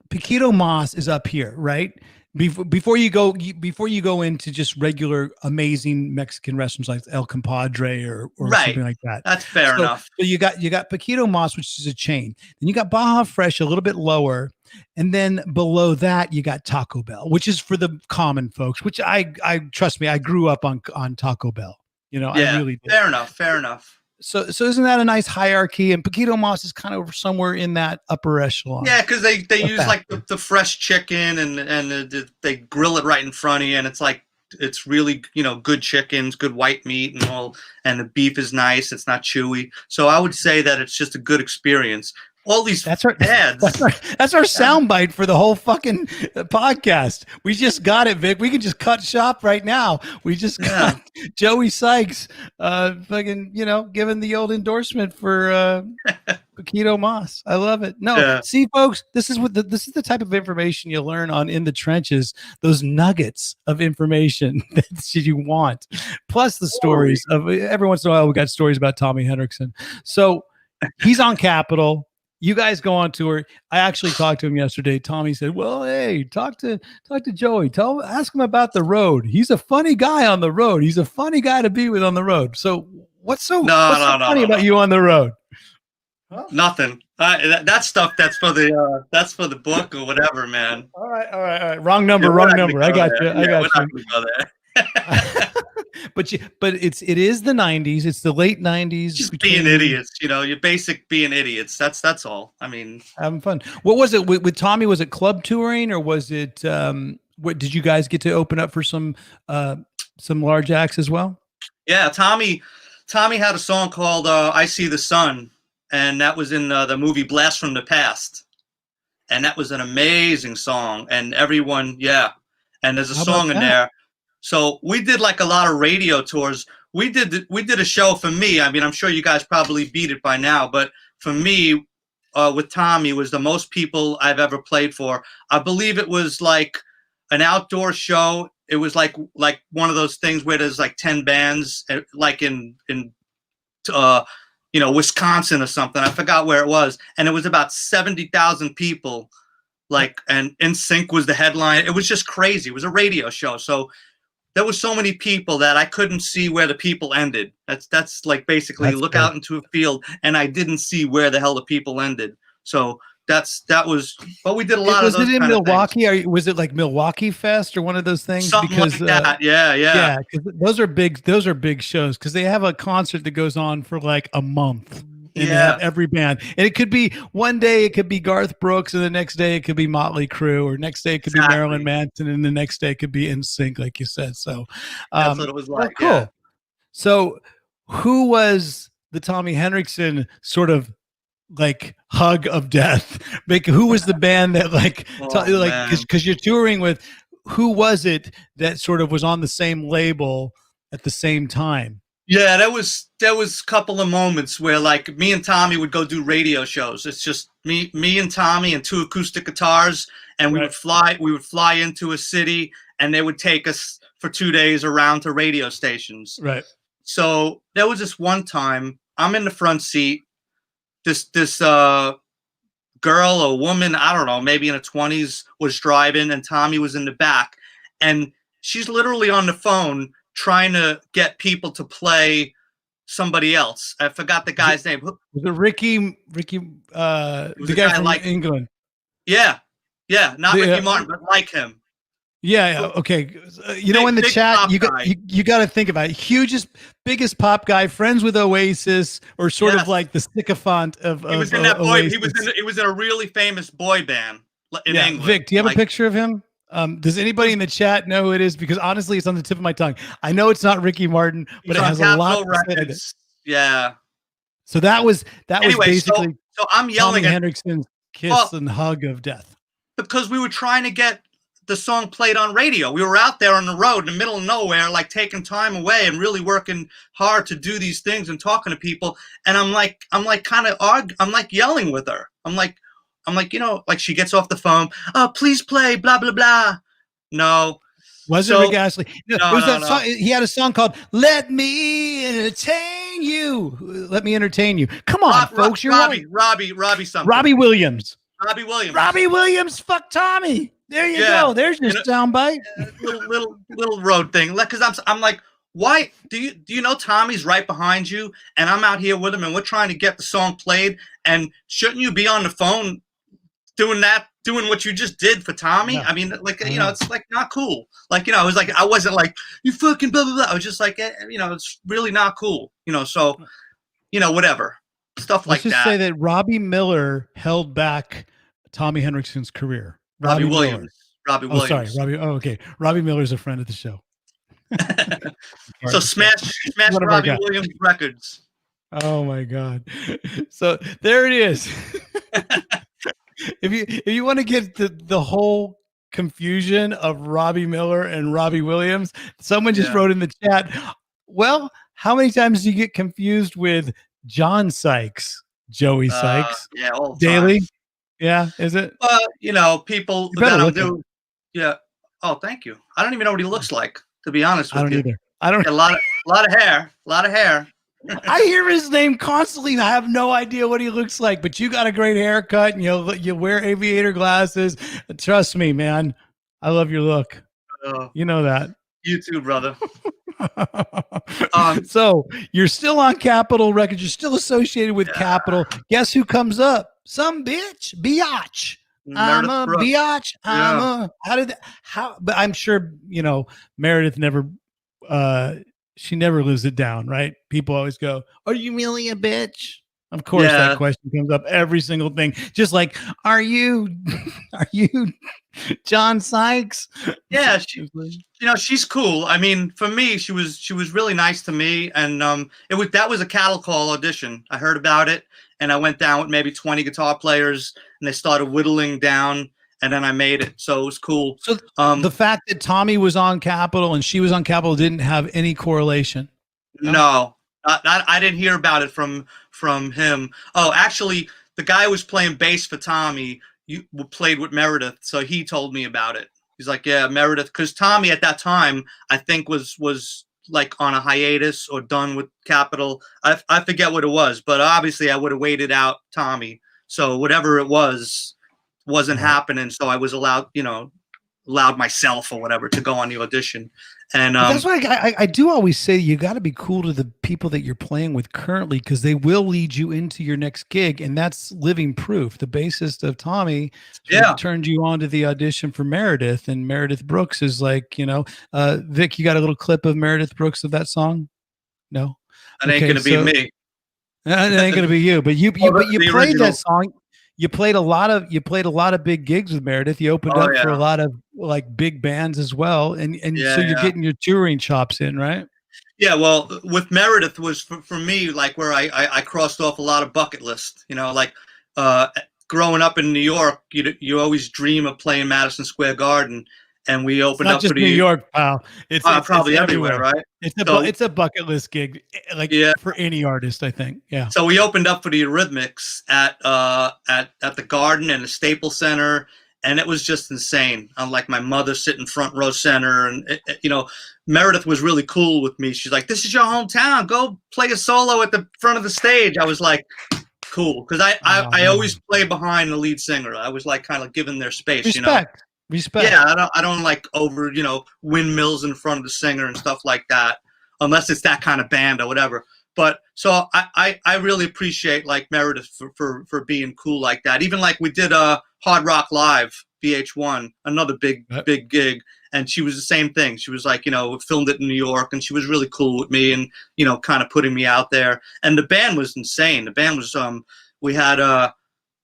Paquito Mas is up here, right? Before you go into just regular amazing Mexican restaurants like El Compadre or something like that. That's fair enough. So you got Paquito Mas, which is a chain. Then you got Baja Fresh a little bit lower, and then below that you got Taco Bell, which is for the common folks. Which I trust me, I grew up on Taco Bell. I really did. Fair enough. So isn't that a nice hierarchy? And Paquito Mas is kind of somewhere in that upper echelon. Yeah, because they use like the fresh chicken and they grill it right in front of you, and it's like it's really good chickens, good white meat and all, and the beef is nice. It's not chewy. So I would say that it's just a good experience. All these ads. That's our soundbite for the whole fucking podcast. We just got it, Vic. We can just cut shop right now. We just got Joey Sykes, fucking, giving the old endorsement for Paquito Mas. I love it. No, see, folks, this is the type of information you learn on In the Trenches. Those nuggets of information that you want, plus the stories of every once in a while. We got stories about Tommy Hendrickson. So he's on Capitol. You guys go on tour. I actually talked to him yesterday. Tommy said, "Well, hey, talk to Joey. Ask him about the road. He's a funny guy on the road. He's a funny guy to be with on the road." So what's so funny about you on the road? Huh? Nothing. That stuff. That's for the book or whatever, man. All right. Wrong number. I got you. I got you. But it is the 90s. It's the late 90s. Just being idiots, you're basic being idiots. That's all. I mean, having fun. What was it with Tommy? Was it club touring or was it? What did you guys get to open up for some large acts as well? Yeah, Tommy had a song called "I See the Sun," and that was in the movie Blast from the Past, and that was an amazing song. And everyone, and there's a song in there. So we did like a lot of radio tours. we did a show for me. I mean, I'm sure you guys probably beat it by now, but for me, with Tommy, was the most people I've ever played for. I believe it was like an outdoor show. It was like one of those things where there's like 10 bands, like in Wisconsin or something. I forgot where it was, and it was about 70,000 people. Like, and NSYNC was the headline. It was just crazy. It was a radio show, so there was so many people that I couldn't see where the people ended. That's like basically you look out into a field and I didn't see where the hell the people ended. So that was. But we did a lot of those. Was it in Milwaukee? Or was it like Milwaukee Fest or one of those things? Something like that. Yeah. Because those are big shows because they have a concert that goes on for like a month. And they have every band, and it could be one day it could be Garth Brooks, and the next day it could be Motley Crue, or next day it could be Marilyn Manson, and the next day it could be NSYNC, like you said. So that's what it was like. Cool. Yeah. So who was the Tommy Henriksen sort of like hug of death? Like, who was the band that because you're touring with? Who was it that sort of was on the same label at the same time? Yeah, there was a couple of moments where like me and Tommy would go do radio shows. It's just me and Tommy and 2 acoustic guitars, and we would fly into a city, and they would take us for 2 days around to radio stations. Right. So there was this one time I'm in the front seat. This girl or woman, I don't know, maybe in her 20s, was driving, and Tommy was in the back, and she's literally on the phone trying to get people to play somebody else. I forgot the guy's name. Was it Ricky, the guy from England? Yeah. Not Ricky Martin, but like him. Yeah. Okay. You know, in the chat, you got to think about it. Biggest pop guy, friends with Oasis, or sort of like the sycophant of. He was in that boy. Oasis. He was in a really famous boy band in England. Vic, do you have a picture of him? Does anybody in the chat know who it is? Because honestly, it's on the tip of my tongue. I know it's not Ricky Martin, but it has a lot to say to it. Yeah. So that was basically so I'm yelling Tommy Henriksen's kiss and hug of death. Because we were trying to get the song played on radio. We were out there on the road in the middle of nowhere, like taking time away and really working hard to do these things and talking to people. And I'm like yelling with her. I'm like, like she gets off the phone. Oh, please play, blah, blah, blah. No. Wasn't Rick Astley? No, song, he had a song called "Let Me Entertain You." Let me entertain you. Come on, folks. Robby something. Robby Williams. Robby Williams. Fuck Tommy. There you go. There's your soundbite. Little road thing. Because I'm like, why do you know Tommy's right behind you, and I'm out here with him, and we're trying to get the song played, and shouldn't you be on the phone doing what you just did for Tommy? Yeah. I mean, it's like not cool. Like, I was like, I wasn't like, you fucking blah, blah, blah. I was just like, it's really not cool. So, whatever. Stuff like that. Let's just say that Robby Miller held back Tommy Henriksen's career. Robby Williams. Oh, sorry. Okay. Robby Miller's a friend of the show. So smash Robby Williams records. Oh my God. So there it is. If you want to get the whole confusion of Robby Miller and Robby Williams, someone just wrote in the chat, well, how many times do you get confused with John Sykes, Joey Sykes? Yeah, all daily. Time. Yeah, is it? People that I'm doing. Yeah. Oh, thank you. I don't even know what he looks like, to be honest with you. I don't either. I don't. A lot of hair. I hear his name constantly. I have no idea what he looks like, but you got a great haircut, and you wear aviator glasses. Trust me, man. I love your look. You know that. You too, brother. So you're still on Capitol Records. You're still associated with Capitol. Guess who comes up? Some bitch, biatch. I'm a biatch. But I'm sure Meredith never. She never lives it down, right? People always go, "Are you really a bitch?" Of course, that question comes up every single thing. Just like, "Are you John Sykes?" Yeah, she's cool. I mean, for me, she was really nice to me, and that was a cattle call audition. I heard about it, and I went down with maybe 20 guitar players, and they started whittling down. And then I made it, so it was cool. So the fact that Tommy was on Capitol and she was on Capitol didn't have any correlation. No, I didn't hear about it from him. Oh, actually, the guy who was playing bass for Tommy, you played with Meredith, so he told me about it. He's like, yeah, Meredith, because Tommy at that time I think was like on a hiatus or done with Capitol. I forget what it was, but obviously I would have waited out Tommy. So whatever it wasn't happening. So I was allowed myself or whatever to go on the audition. And that's why I do always say you got to be cool to the people that you're playing with currently, because they will lead you into your next gig, and that's living proof. The bassist of Tommy turned you on to the audition for Meredith, and Meredith Brooks is like, Vic, you got a little clip of Meredith Brooks of that song? No, it ain't gonna be me. It ain't gonna be you, but you played that song. You played a lot of big gigs with Meredith. You opened up for a lot of like big bands as well, and so you're getting your touring chops in, right? Yeah, well, with Meredith was for me like where I crossed off a lot of bucket lists. Like growing up in New York, you always dream of playing Madison Square Garden, and we opened up for New York, pal. It's probably everywhere, right? It's a bucket list gig, like for any artist, I think. Yeah. So we opened up for the Eurythmics at the Garden and the Staples Center, and it was just insane. I'm like my mother sitting front row center, and Meredith was really cool with me. She's like, "This is your hometown. Go play a solo at the front of the stage." I was like, "Cool," because I always play behind the lead singer. I was like kind of giving their space, Respect. Yeah, I don't like over, windmills in front of the singer and stuff like that, unless it's that kind of band or whatever. But so I really appreciate like Meredith for being cool like that. Even like we did Hard Rock Live, VH1, another big gig, and she was the same thing. She was like, filmed it in New York, and she was really cool with me and kind of putting me out there. And the band was insane. The band was we had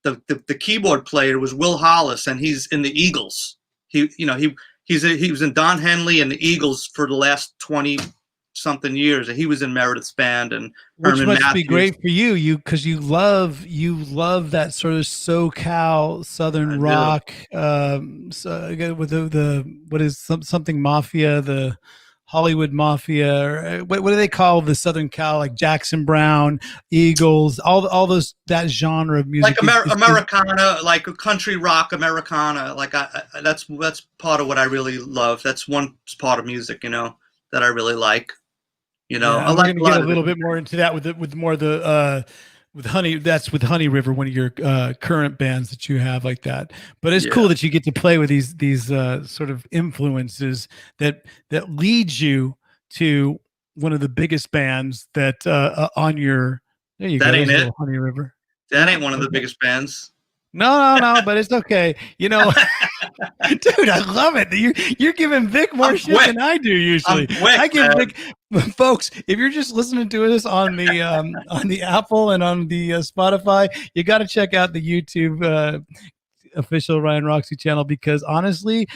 the keyboard player was Will Hollis, and he's in the Eagles. He was in Don Henley and the Eagles for the last 20-something years, and he was in Meredith's band. And which Herman must Matthews. be great for you because you love that sort of SoCal Southern rock. So with the what is something Mafia, the Hollywood Mafia, or what do they call the Southern Cal, like Jackson Brown, Eagles, all those, that genre of music, like Americana, like country rock Americana. Like that's part of what I really love. That's one part of music, that I really like. I like we're gonna get a little bit more into that with more the with Honey. That's with Honey River, one of your current bands that you have like that. But it's cool that you get to play with these sort of influences that leads you to one of the biggest bands that on your. There you that go. Ain't it. Honey River. That ain't one of the biggest bands. No, but it's okay. Dude, I love it. You're giving Vic more shit than I do usually. I give Vic, folks. If you're just listening to us on the Apple and on the Spotify, you got to check out the YouTube official Ryan Roxie channel, because honestly,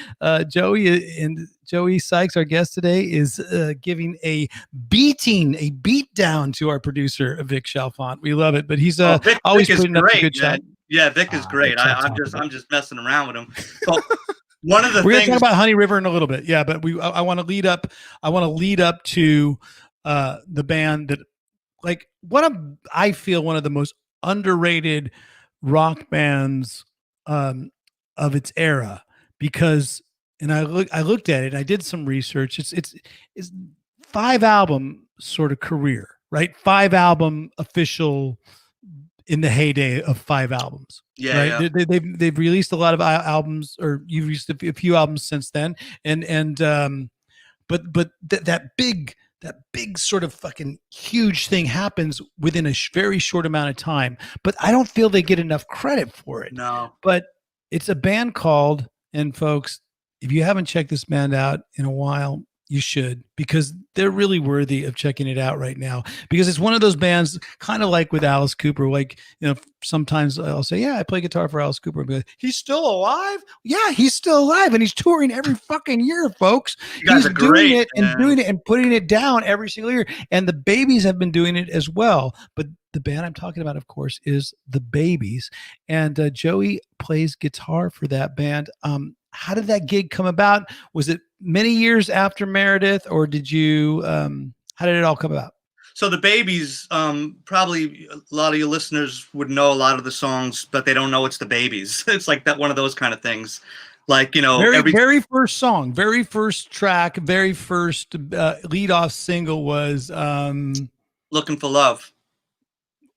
Joey Sykes, our guest today, is giving a beat down to our producer Vic Chalfant. We love it, but he's always putting up a good shot. Yeah, Vic is great. I'm just messing around with him. So one of the we're things gonna talk about Honey River in a little bit. Yeah, but I want to lead up. I want to lead up to the band that, like, I feel one of the most underrated rock bands of its era, because, and I looked at it. I did some research. It's 5-album sort of career, right? 5-album official in the heyday of 5 albums. Yeah, right. Yeah. They've released a lot of albums, or you've released a few albums since then, but that big sort of fucking huge thing happens within a very short amount of time. But I don't feel they get enough credit for it. No. But it's a band called, and folks, if you haven't checked this band out in a while, you should, because they're really worthy of checking it out right now, because it's one of those bands, kind of like with Alice Cooper. Like, sometimes I'll say, yeah, I play guitar for Alice Cooper. But he's still alive. Yeah, he's still alive. And he's touring every fucking year, folks. He's doing it and doing it and putting it down every single year. And the Babies have been doing it as well. But the band I'm talking about, of course, is the Babies. And Joey plays guitar for that band. How did that gig come about? Was it many years after Meredith, or did you, how did it all come about? So the Babies, probably a lot of your listeners would know a lot of the songs, but they don't know it's the Babies. It's like that, one of those kind of things. Like, very first song, very first track, very first lead off single was Looking for Love.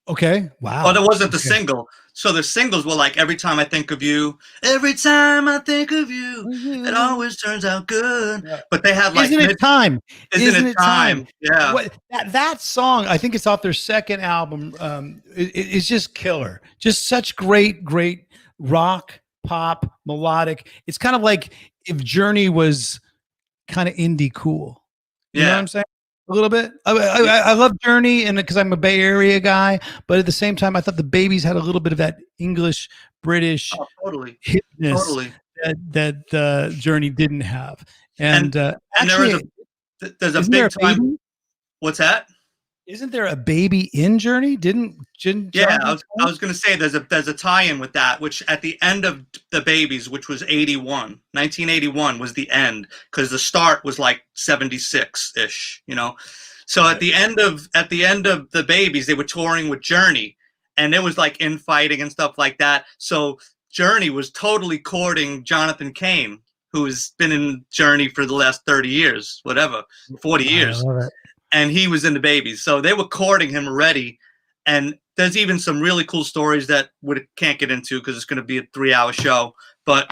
Okay. Wow. Oh, that wasn't the single. So the singles were like Every Time I Think of You. Every time I think of you, it always turns out good. Yeah. But they had like Isn't It Time? Isn't It Time? Yeah. That song, I think it's off their second album. It's just killer. Just such great rock, pop, melodic. It's kind of like if Journey was kind of indie cool. You know what I'm saying? A little bit. I love Journey, and because I'm a Bay Area guy, but at the same time, I thought the Babies had a little bit of that English British hitness that Journey didn't have. And actually, there's a big time. What's that? Isn't there a baby in Journey? I was going to say there's a tie-in with that, which at the end of the Babies, which was 1981 was the end, because the start was like 76-ish, So at the end of the Babies, they were touring with Journey, and it was like infighting and stuff like that. So Journey was totally courting Jonathan Cain, who's been in Journey for the last 30 years, 40 years. And he was in the Babies. So they were courting him already. And there's even some really cool stories that we can't get into because it's going to be a 3-hour show. But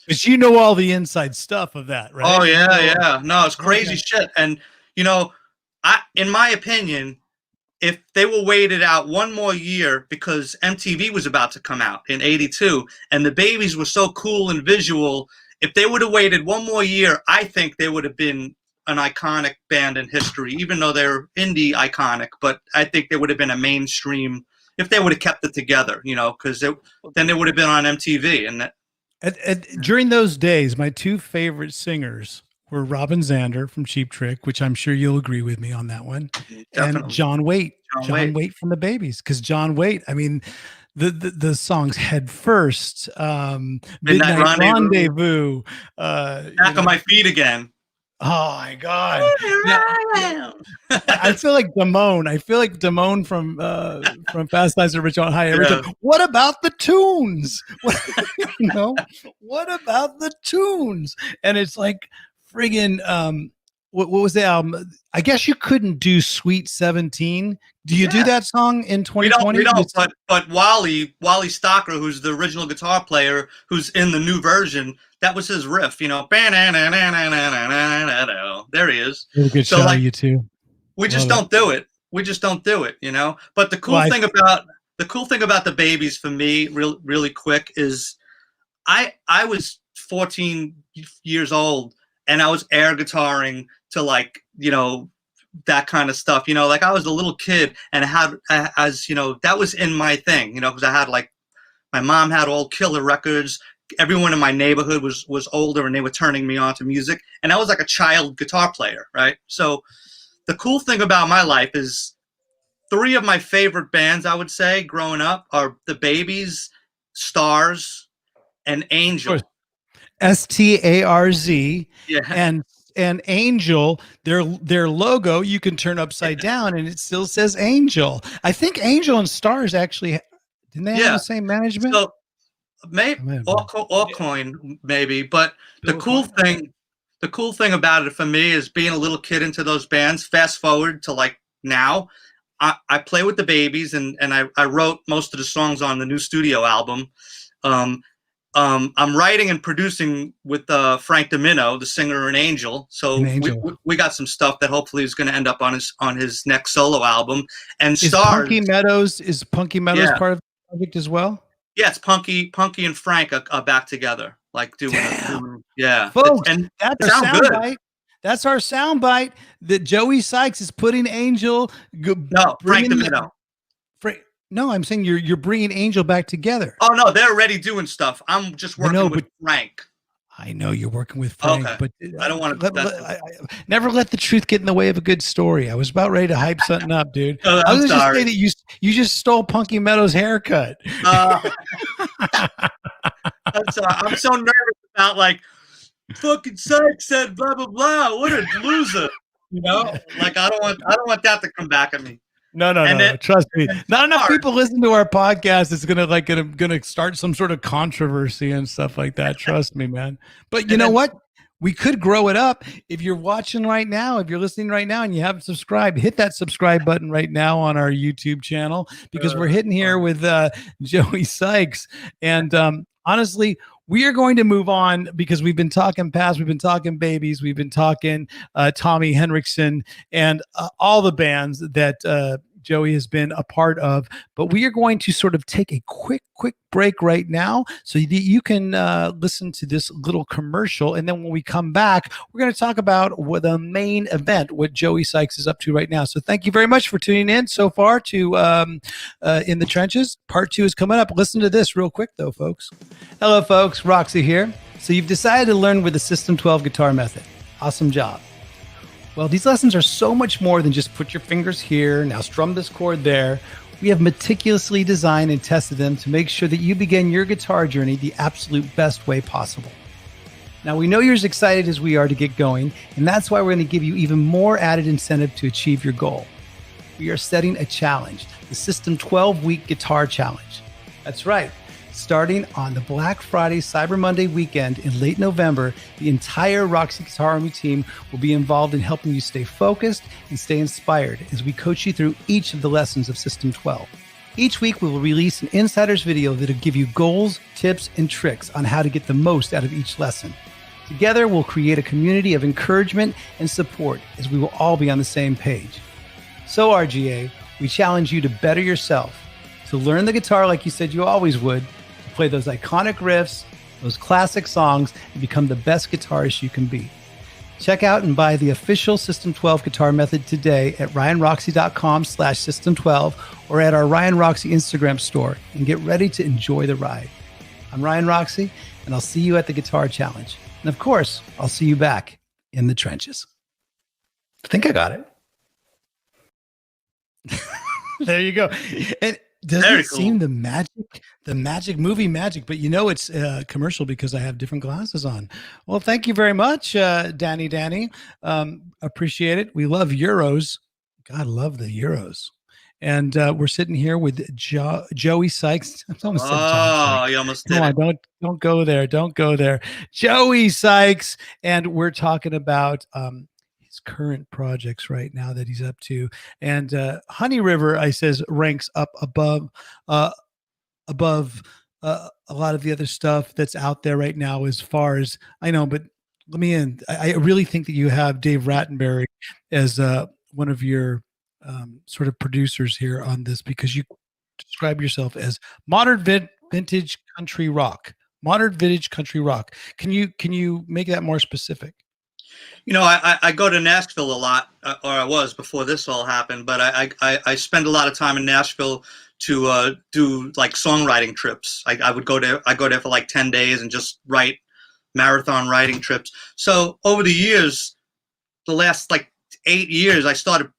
you know all the inside stuff of that, right? Oh, yeah. No, it's crazy shit. And, in my opinion, if they were waited out one more year, because MTV was about to come out in 82, and the Babies were so cool and visual, if they would have waited one more year, I think they would have been an iconic band in history, even though they're indie iconic. But I think they would have been a mainstream if they would have kept it together, because then they would have been on MTV. And during those days, my two favorite singers were Robin Zander from Cheap Trick, which I'm sure you'll agree with me on that one, Definitely. and John Waite from the Babies, because John Waite, I mean, the songs Head First, Midnight Rendezvous, Back on My Feet Again. Oh my God! I feel like Damone. I feel like Damone from Fast Times at Ridgemont High. What about the tunes? What about the tunes? And it's like friggin' what was the album? I guess you couldn't do Sweet 17. Do you do that song in 2020? We don't. But Wally Stocker, who's the original guitar player, who's in the new version, that was his riff. There he is. Good show, like, you too. We just don't do it. But the cool thing about the Babies for me, really quick, is I was 14 years old and I was air guitaring to that kind of stuff. Like I was a little kid and that was in my thing. Because I had my mom had all killer records. Everyone in my neighborhood was older and they were turning me on to music, and I was like a child guitar player, right? So the cool thing about my life is 3 of my favorite bands, I would say, growing up are the Babies, Stars, and Angel. STARZ. Yeah. And Angel, their logo you can turn upside down and it still says Angel. I think Angel and Stars actually didn't they have the same management? So maybe or coin maybe, but the cool thing about it for me is being a little kid into those bands. Fast forward to now, I play with the Babies and I wrote most of the songs on the new studio album. I'm writing and producing with Frank Domino, the singer in Angel. So we got some stuff that hopefully is going to end up on his next solo album. And Stars. Is Punky Meadows part of the project as well? Yeah, it's Punky and Frank are back together, doing folks. And that's our soundbite. That's our soundbite that Joey Sykes is putting Angel. Frank Domino. No, I'm saying you're bringing Angel back together. Oh no, they're already doing stuff. I'm just working with Frank. I know you're working with Frank, but I don't want to. Never let the truth get in the way of a good story. I was about ready to hype something up, dude. I was just say that you just stole Punky Meadows' haircut. I'm so nervous about fucking Sykes said blah blah blah. What a loser. You know, like I don't want that to come back at me. No. Trust me. Not enough people listen to our podcast. It's gonna start some sort of controversy and stuff like that. Trust me, man. But you know what? We could grow it up. If you're watching right now, if you're listening right now and you haven't subscribed, hit that subscribe button right now on our YouTube channel, because we're hitting here with Joey Sykes. And honestly, we are going to move on, because we've been talking past, we've been talking babies, we've been talking Tommy Henriksen and all the bands that Joey has been a part of. But we are going to sort of take a quick break right now so that you can listen to this little commercial. And then when we come back, we're going to talk about the main event, what Joey Sykes is up to right now. So thank you very much for tuning in so far to In the Trenches. Part 2 is coming up. Listen to this real quick though, folks. Hello, folks. Roxie here. So you've decided to learn with the System 12 guitar method. Awesome job. Well, these lessons are so much more than just put your fingers here, now strum this chord there. We have meticulously designed and tested them to make sure that you begin your guitar journey the absolute best way possible. Now, we know you're as excited as we are to get going, and that's why we're going to give you even more added incentive to achieve your goal. We are setting a challenge, the System 12-Week Guitar Challenge. That's right. Starting on the Black Friday, Cyber Monday weekend in late November, the entire Roxie Guitar Army team will be involved in helping you stay focused and stay inspired as we coach you through each of the lessons of System 12. Each week, we will release an insider's video that will give you goals, tips, and tricks on how to get the most out of each lesson. Together, we'll create a community of encouragement and support as we will all be on the same page. So, RGA, we challenge you to better yourself, to learn the guitar like you said you always would, play those iconic riffs, those classic songs, and become the best guitarist you can be. Check out and buy the official System 12 guitar method today at ryanroxie.com/system12 or at our Ryan Roxie Instagram store, and get ready to enjoy the ride. I'm Ryan Roxie, and I'll see you at the Guitar Challenge. And of course, I'll see you back in the trenches. I think I got it. There you go. And doesn't it seem the magic movie magic, but you know it's commercial because I have different glasses on. Well, thank you very much, Danny. Appreciate it. We love Euros. God, love the Euros. And we're sitting here with Joey Sykes. I almost said John Sykes. You almost did it. Don't go there. Don't go there. Joey Sykes. And we're talking about his current projects right now that he's up to. And Honey River, I says, ranks up above a lot of the other stuff that's out there right now, as far as I know. But let me end. I really think that you have Dave Rattenbury as one of your sort of producers here on this, because you describe yourself as modern vintage country rock. Modern vintage country rock. Can you make that more specific? You know, I go to Nashville a lot, or I was before this all happened, but I spend a lot of time in Nashville to do like songwriting trips. I go there for like 10 days and just write marathon writing trips. So over the years, the last like 8 years, I started,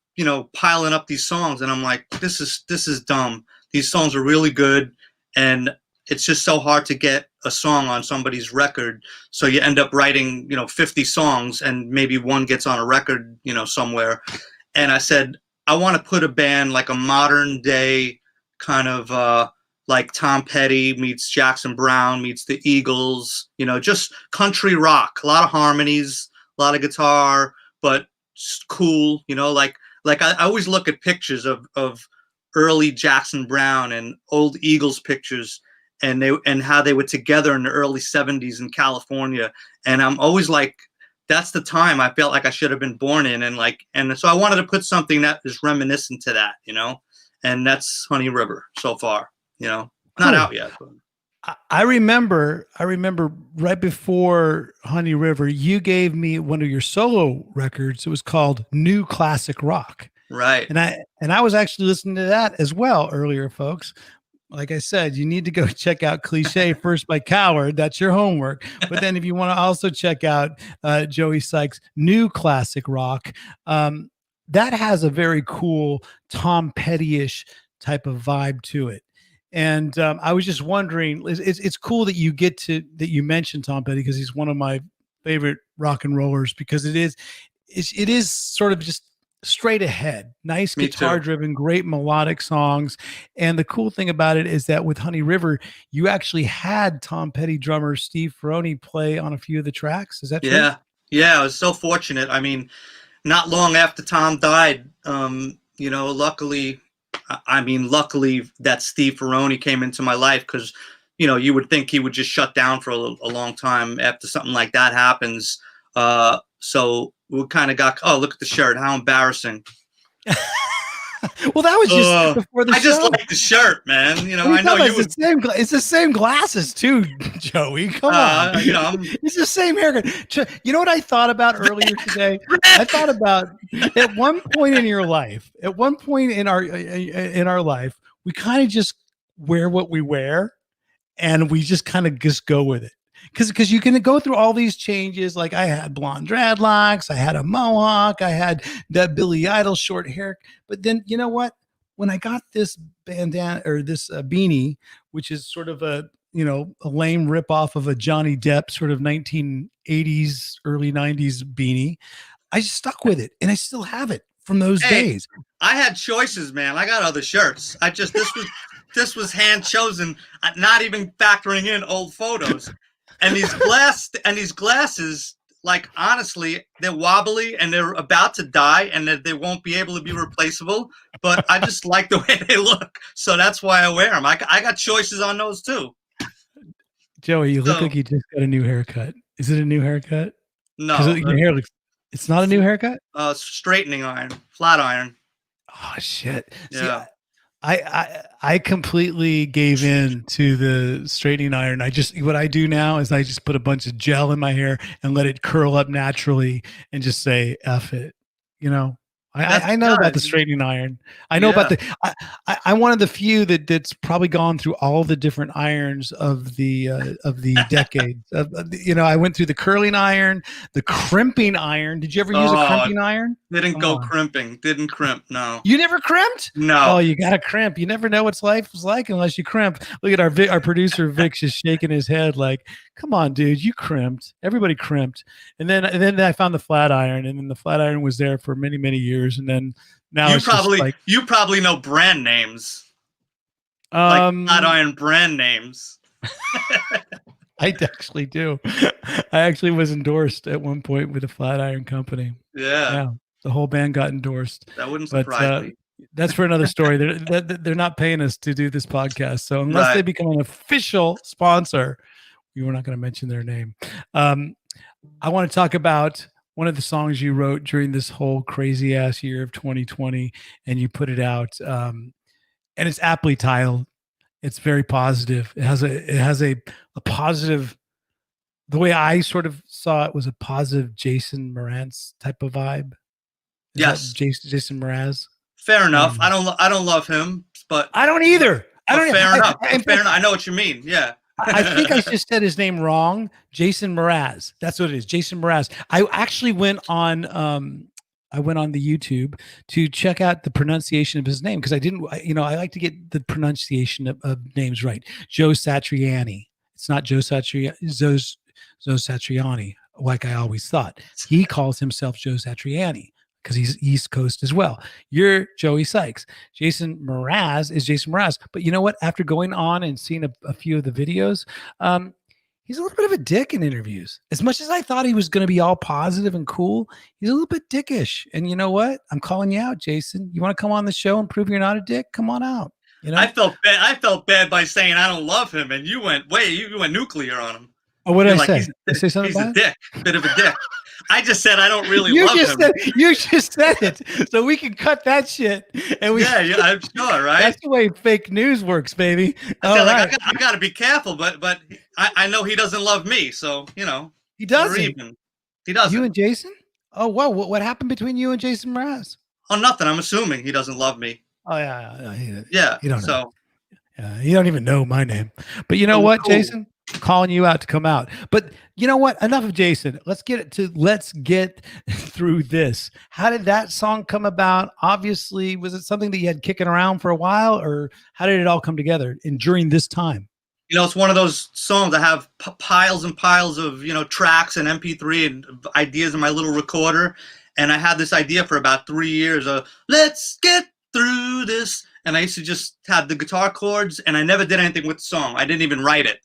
piling up these songs, and I'm like, this is dumb. These songs are really good, and it's just so hard to get a song on somebody's record. So you end up writing, 50 songs, and maybe one gets on a record, somewhere. And I said, I want to put a band like a modern day kind of like Tom Petty meets Jackson Brown meets the Eagles, just country rock, a lot of harmonies, a lot of guitar, but just cool, like I always look at pictures of early Jackson Brown and old Eagles pictures, and how they were together in the early 70s in California. And I'm always like, that's the time I felt like I should have been born in. And so I wanted to put something that is reminiscent to that, and that's Honey River so far, not out yet. But. I remember right before Honey River, you gave me one of your solo records. It was called New Classic Rock. Right. And I was actually listening to that as well earlier, folks. Like I said, you need to go check out Cliche first by Coward. That's your homework. But then if you want to also check out Joey Sykes' New Classic Rock, that has a very cool Tom Petty-ish type of vibe to it. And I was just wondering, it's cool that you mentioned Tom Petty, because he's one of my favorite rock and rollers, because it is sort of just straight ahead, nice Me guitar too. driven, great melodic songs. And the cool thing about it is that with Honey River, you actually had Tom Petty drummer Steve Ferrone play on a few of the tracks. Is that true? Yeah. Yeah. I was so fortunate. I mean, not long after Tom died, luckily, luckily that Steve Ferrone came into my life, because, you would think he would just shut down for a long time after something like that happens. So we kind of got, oh, look at the shirt. How embarrassing. Well, that was just before the show. I just like the shirt, man. I know you would. It's the same glasses too, Joey. Come on. It's the same haircut. You know what I thought about earlier today? I thought about at one point in your life, at one point in our life, we kind of just wear what we wear, and we just kind of just go with it. Because you can go through all these changes. Like I had blonde dreadlocks, I had a mohawk, I had that Billy Idol short hair. But then you know what? When I got this bandana or this beanie, which is sort of a lame ripoff of a Johnny Depp sort of 1980s, early 90s beanie, I just stuck with it, and I still have it from those days. I had choices, man. I got other shirts. This was hand chosen, not even factoring in old photos. And these glasses, like, honestly, they're wobbly and they're about to die, and they won't be able to be replaceable. But I just like the way they look, so that's why I wear them. I got choices on those too. Joey, you look like you just got a new haircut. Is it a new haircut? No, your hair looks. It's not a new haircut. Straightening iron, flat iron. Oh shit! Yeah. See, I completely gave in to the straightening iron. What I do now is I just put a bunch of gel in my hair and let it curl up naturally and just say F it. I know about the straightening iron. I know about I'm one of the few that's probably gone through all the different irons of the decades. I went through the curling iron, the crimping iron. Did you ever use a crimping iron? Didn't go crimping. Didn't crimp. No. You never crimped? No. Oh, you got to crimp. You never know what life is like unless you crimp. Look at our producer Vic just shaking his head like, "Come on, dude, you crimped. Everybody crimped." And then I found the flat iron, and then the flat iron was there for many, many years. And then now you probably know brand names, like flat iron brand names. I actually do. I actually was endorsed at one point with a flat iron company. Yeah. The whole band got endorsed. That wouldn't surprise me. That's for another story. They're not paying us to do this podcast, so unless they become an official sponsor, we were not going to mention their name. I want to talk about one of the songs you wrote during this whole crazy ass year of 2020, and you put it out, and it's aptly titled. It's very positive. It has a positive. The way I sort of saw it was a positive Jason Mraz type of vibe. Yes, Jason Mraz. Fair enough. I don't love him, but I don't either. Fair enough. I know what you mean. Yeah. I think I just said his name wrong. Jason Mraz. That's what it is. Jason Mraz. I actually went on the YouTube to check out the pronunciation of his name, because I like to get the pronunciation of names right. Joe Satriani. It's not Joe Satriani, like I always thought. He calls himself Joe Satriani because he's East Coast as well. You're Joey Sykes. Jason Mraz is Jason Mraz. But you know what? After going on and seeing a few of the videos, he's a little bit of a dick in interviews. As much as I thought he was going to be all positive and cool, he's a little bit dickish. And you know what? I'm calling you out, Jason. You want to come on the show and prove you're not a dick? Come on out. I felt bad by saying I don't love him, and you went nuclear on him. Oh, what did I say? Say something he's a dick, bit of a dick. I just said I don't really love him. You just said it, so we can cut that shit. And I'm sure, right? That's the way fake news works, baby. I got to be careful, but I know he doesn't love me, so he doesn't. He doesn't. You and Jason? Oh, wow. What happened between you and Jason Mraz? Oh, nothing. I'm assuming he doesn't love me. Oh yeah. You don't know. You don't even know my name. But you know what, cool. Jason? I'm calling you out to come out. But you know what? Enough of Jason. Let's get through this. How did that song come about? Obviously, was it something that you had kicking around for a while, or how did it all come together during this time? It's one of those songs that have piles and piles of, tracks and MP3 and ideas in my little recorder. And I had this idea for about 3 years of let's get through this. And I used to just have the guitar chords, and I never did anything with the song. I didn't even write it.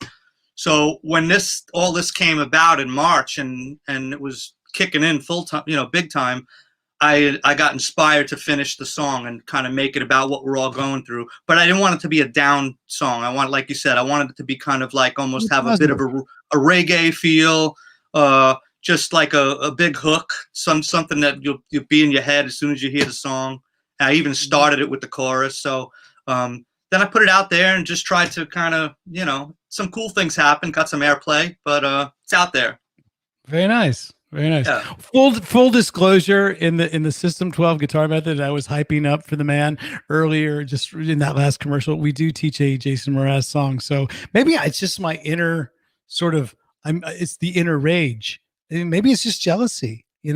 So when all this came about in March, and it was kicking in full time, big time, I got inspired to finish the song and kind of make it about what we're all going through. But I didn't want it to be a down song. I want, like you said, I wanted it to be kind of like almost have a bit of a reggae feel, just like a big hook, something that you'll be in your head as soon as you hear the song. I even started it with the chorus. So then I put it out there and just tried to kind of, some cool things happen, got some airplay, but it's out there. Very nice. Very nice. Yeah. Full disclosure, in the System 12 guitar method I was hyping up for the man earlier, just in that last commercial, we do teach a Jason Mraz song. So maybe it's just my inner sort of, it's the inner rage. Maybe it's just jealousy, I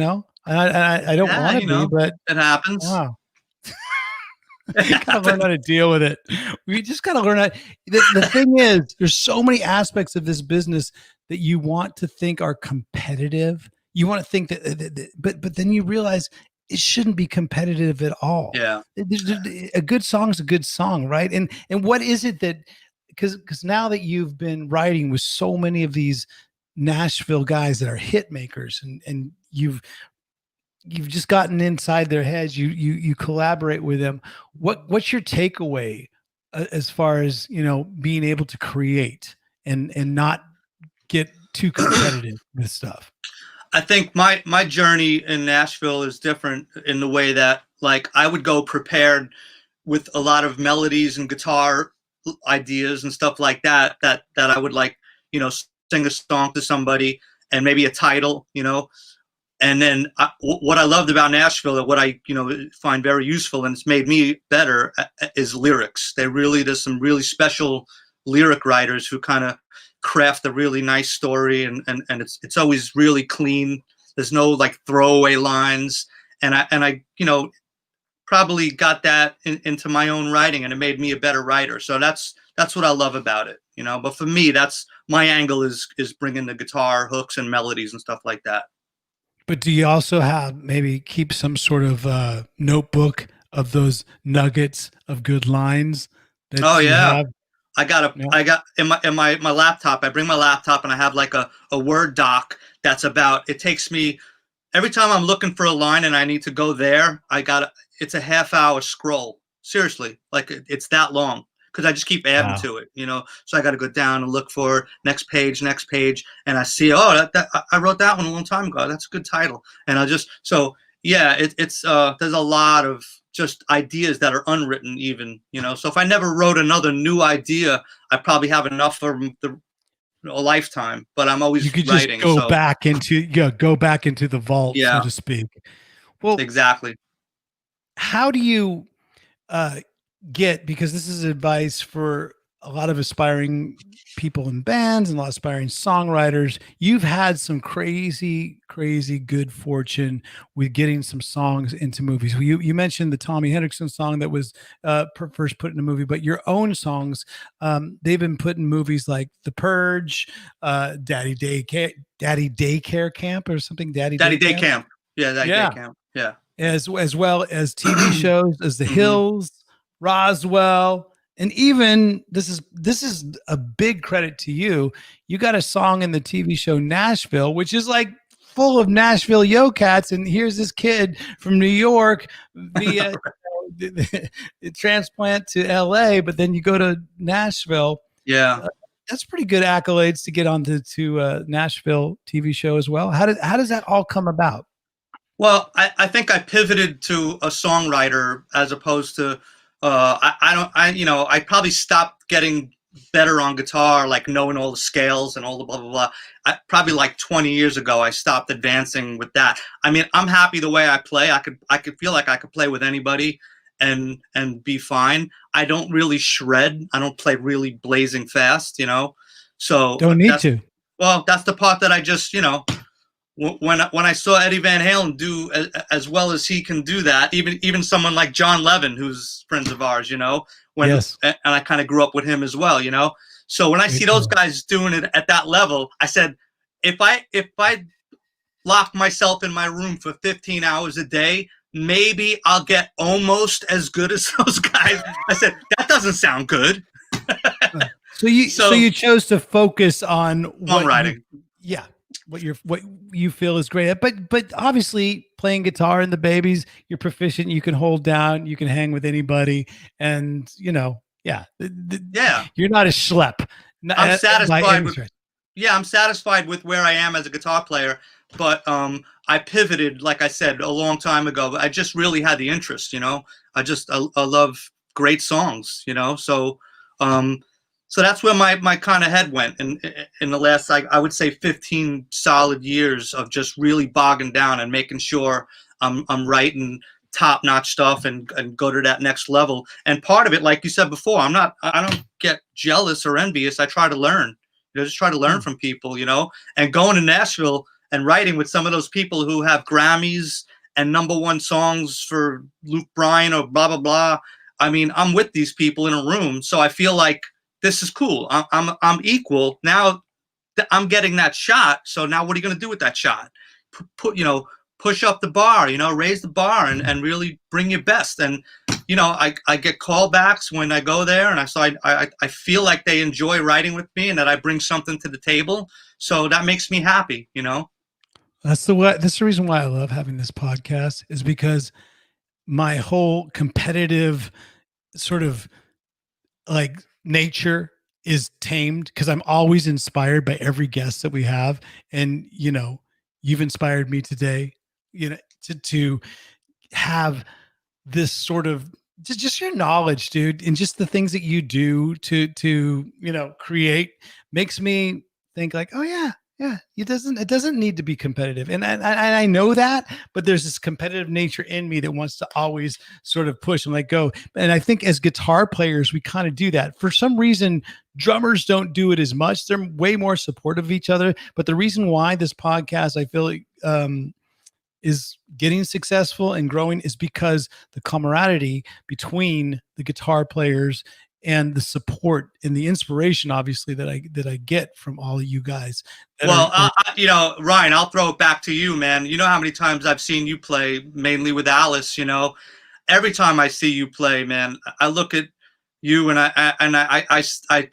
don't want to be, but it happens. Wow. Gotta learn how to deal with it. We just gotta learn how. The thing is, there's so many aspects of this business that you want to think are competitive. You want to think that, but then you realize it shouldn't be competitive at all. Yeah, a good song is a good song, right? And what is it that? Because now that you've been writing with so many of these Nashville guys that are hit makers, and you've just gotten inside their heads, you collaborate with them. What's your takeaway as far as, being able to create and not get too competitive with stuff? I think my journey in Nashville is different in the way that, like, I would go prepared with a lot of melodies and guitar ideas and stuff like that I would, like, sing a song to somebody and maybe a title, And then what I loved about Nashville, and what I find very useful, and it's made me better, is lyrics. There's some really special lyric writers who kind of craft a really nice story, and it's always really clean. There's no like throwaway lines, and I probably got that into my own writing, and it made me a better writer. So that's what I love about it, But for me, that's my angle is bringing the guitar hooks and melodies and stuff like that. But do you also keep some sort of notebook of those nuggets of good lines? Oh yeah, I got in my laptop. I bring my laptop and I have like a Word doc that's about. It takes me every time I'm looking for a line and I need to go there. It's a half-hour scroll. Seriously, like it's that long. Because I just keep adding to it, So I got to go down and look for next page, and I see, that I wrote that one a long time ago. That's a good title, and it's there's a lot of just ideas that are unwritten, even, So if I never wrote another new idea, I probably have enough for a lifetime. But I'm always writing. You could just go back into the vault, so to speak. Well, exactly. How do you because this is advice for a lot of aspiring people in bands and a lot of aspiring songwriters. You've had some crazy good fortune with getting some songs into movies. You mentioned the Tommy Hendrickson song that was first put in a movie, but your own songs, they've been put in movies like The Purge, Daddy Daycare Camp or something. Daddy Day Camp. Yeah, Daddy Day Camp. Yeah. As well as TV shows as The Hills, Roswell, and even this is a big credit to you. You got a song in the TV show Nashville, which is like full of Nashville yo-cats, and here's this kid from New York via the transplant to LA, but then you go to Nashville. Yeah, that's pretty good accolades to get onto Nashville TV show as well. How does that all come about? Well, I think I pivoted to a songwriter as opposed to. I probably stopped getting better on guitar, like knowing all the scales and all the blah, blah, blah. Probably like 20 years ago, I stopped advancing with that. I mean, I'm happy the way I play. I could feel like I could play with anybody and be fine. I don't really shred. I don't play really blazing fast, So don't need to. Well, that's the part that I just, when I saw Eddie Van Halen do as well as he can do that, even someone like John Levin, who's friends of ours, and I kind of grew up with him as well, So when I see those guys doing it at that level, I said, if I lock myself in my room for 15 hours a day, maybe I'll get almost as good as those guys. I said, that doesn't sound good. So you chose to focus on songwriting. What you feel is great. But obviously playing guitar and the babies, you're proficient, you can hold down, you can hang with anybody, and you're not a schlep. I'm satisfied with I'm satisfied with where I am as a guitar player, but I pivoted, like I said, a long time ago. I just really had the interest, I love great songs, so that's where my kind of head went in the last, I would say, 15 solid years of just really bogging down and making sure I'm writing top-notch stuff and go to that next level. And part of it, like you said before, I don't get jealous or envious. I try to learn, just try to learn from people, and going to Nashville and writing with some of those people who have Grammys and #1 songs for Luke Bryan or blah, blah, blah. I mean, I'm with these people in a room, so I feel like this is cool. I'm equal. Now I'm getting that shot. So now what are you going to do with that shot? Push up the bar, raise the bar and really bring your best. And, I get callbacks when I go there, and I feel like they enjoy writing with me and that I bring something to the table. So that makes me happy, That's the reason why I love having this podcast, is because my whole competitive sort of like nature is tamed, because I'm always inspired by every guest that we have. And, you've inspired me today, to have this sort of just your knowledge, dude, and just the things that you do to create makes me think like, oh yeah, it doesn't need to be competitive. And I know that, but there's this competitive nature in me that wants to always sort of push and let go. And I think as guitar players, we kind of do that. For some reason, drummers don't do it as much. They're way more supportive of each other. But the reason why this podcast, I feel like, is getting successful and growing is because the camaraderie between the guitar players and the support and the inspiration, obviously, that I get from all of you guys. Well, Ryan, I'll throw it back to you, man. You know how many times I've seen you play, mainly with Alice. Every time I see you play, man, I look at you and I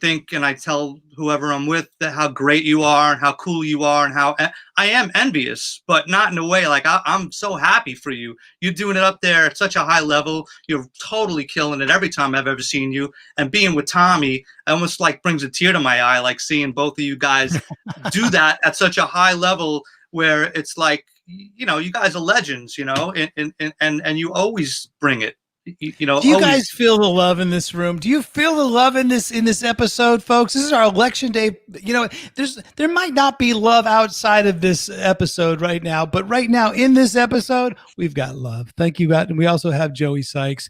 think, and I tell whoever I'm with that how great you are and how cool you are, and how I am envious, but not in a way like I'm so happy for you. You're doing it up there at such a high level. You're totally killing it every time I've ever seen you. And being with Tommy almost like brings a tear to my eye, like seeing both of you guys do that at such a high level, where it's like, you guys are legends, and you always bring it. Do you guys feel the love in this room? Do you feel the love in this episode, folks? This is our election day. There might not be love outside of this episode right now, but right now in this episode, we've got love. Thank you, and we also have Joey Sykes.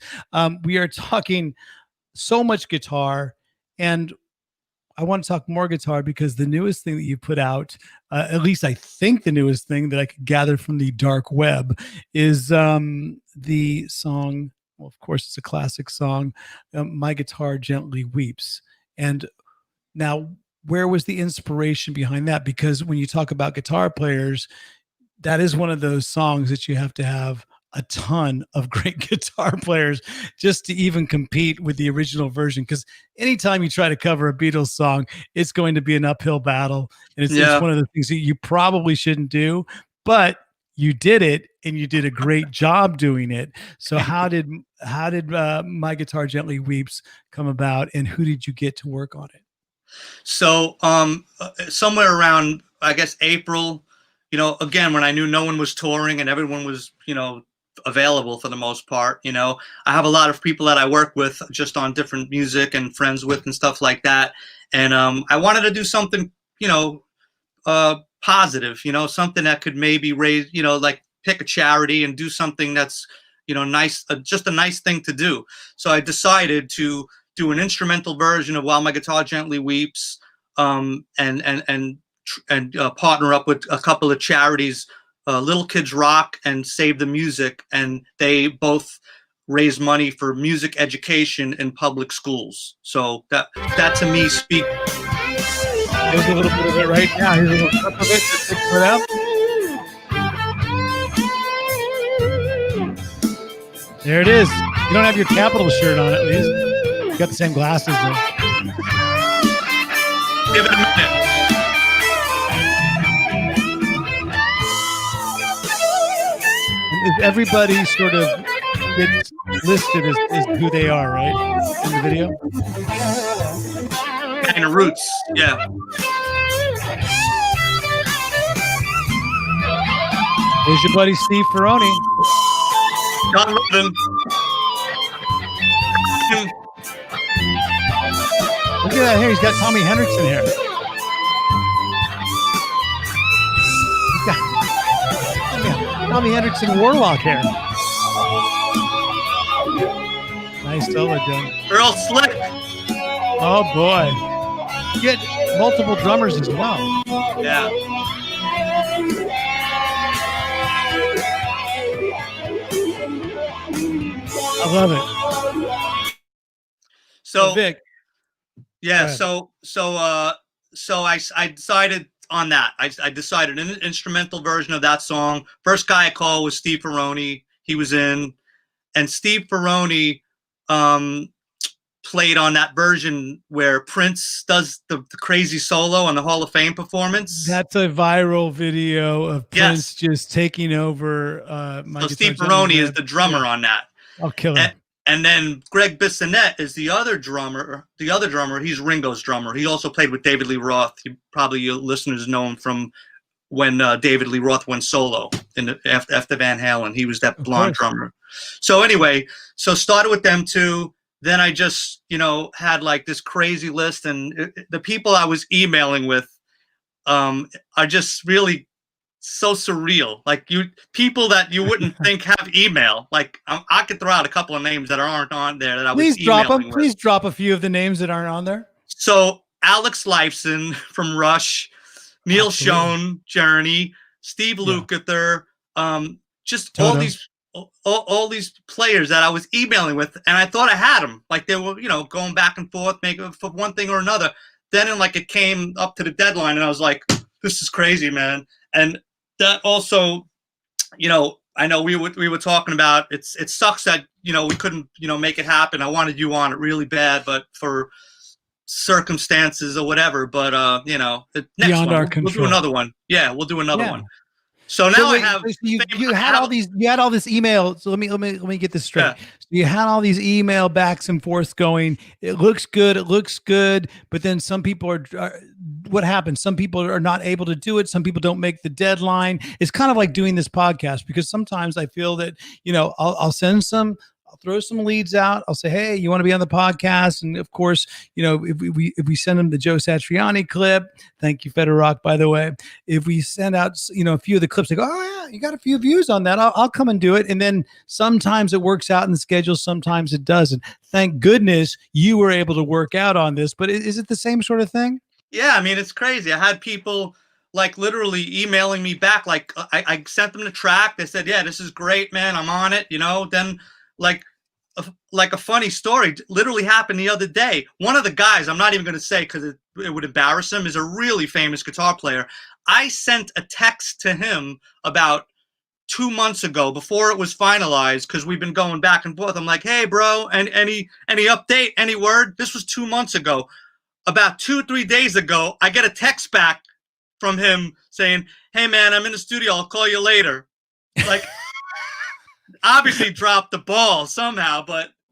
We are talking so much guitar, and I want to talk more guitar because the newest thing that you put out, at least I think the newest thing that I could gather from the dark web, is the song. Well, of course, it's a classic song, My Guitar Gently Weeps. And now, where was the inspiration behind that? Because when you talk about guitar players, that is one of those songs that you have to have a ton of great guitar players just to even compete with the original version. Because anytime you try to cover a Beatles song, it's going to be an uphill battle. And it's one of the things that you probably shouldn't do. But you did it, and you did a great job doing it. So how did My Guitar Gently Weeps come about, and who did you get to work on it? So somewhere around, I guess, April, again, when I knew no one was touring and everyone was, available for the most part, I have a lot of people that I work with just on different music and friends with and stuff like that. And I wanted to do something, positive, something that could maybe raise, like pick a charity and do something that's, nice, just a nice thing to do. So I decided to do an instrumental version of While My Guitar Gently Weeps, and partner up with a couple of charities, Little Kids Rock and Save the Music, and they both raise money for music education in public schools. So that to me speaks. There's a little bit of it right now. Here's a little clip of it. Just pick it up. There it is. You don't have your Capitol shirt on, at least. You got the same glasses, though. Give it a minute. If everybody sort of gets listed as who they are, right? In the video? Kind of roots, yeah. There's your buddy Steve Ferroni. John Lydon. Look at that hair. He's got Tommy Hendrickson hair. He's got Tommy Hendrickson Warlock hair. Nice solo, John. Earl Slick. Oh, boy. You get multiple drummers as well. Yeah. I love it. So Vic. Yeah, so I decided on that. I decided an instrumental version of that song. First guy I called was Steve Ferroni. He was in, and Steve Ferroni played on that version where Prince does the crazy solo on the Hall of Fame performance. That's a viral video of Prince just taking over. So Steve Ferroni is the drummer on that. I'll kill him. And then Greg Bissonette is the other drummer. He's Ringo's drummer. He also played with David Lee Roth. Probably your listeners know him from when David Lee Roth went solo after Van Halen. He was that blonde drummer. So anyway, started with them two. Then I just, had like this crazy list, and the people I was emailing with are just really so surreal. Like people that you wouldn't think have email. Like I could throw out a couple of names that aren't on there that I was emailing with. Please drop a few of the names that aren't on there. So Alex Lifeson from Rush, Neil Schon, Journey, Steve Lukather, just Toto. all these players that I was emailing with, and I thought I had them. Like they were, going back and forth, maybe for one thing or another. Then it came up to the deadline, and I was like, "This is crazy, man!" And that also, I know we were talking about it sucks that we couldn't make it happen. I wanted you on it really bad, but for circumstances or whatever. But next beyond one, our we'll control. do another one. Yeah, we'll do another one. So now I have. You had all this email. So let me get this straight. Yeah. So you had all these email backs and forths going. It looks good, but then some people are. What happens? Some people are not able to do it. Some people don't make the deadline. It's kind of like doing this podcast, because sometimes I feel that I'll send some. I'll throw some leads out. I'll say, hey, you want to be on the podcast? And of course, if we send them the Joe Satriani clip, thank you, Federock, by the way. If we send out, a few of the clips, they go, oh yeah, you got a few views on that. I'll come and do it. And then sometimes it works out in the schedule. Sometimes it doesn't. Thank goodness you were able to work out on this. But is it the same sort of thing? Yeah, I mean, it's crazy. I had people like literally emailing me back. Like I sent them the track. They said, yeah, this is great, man. I'm on it. Then like a funny story literally happened the other day. One of the guys, I'm not even going to say because it would embarrass him, is a really famous guitar player. I sent a text to him about 2 months ago before it was finalized, because we've been going back and forth. I'm like, hey, bro, and any update, any word? This was 2 months ago. About 2-3 days ago, I get a text back from him saying, hey, man, I'm in the studio. I'll call you later. Like, obviously dropped the ball somehow,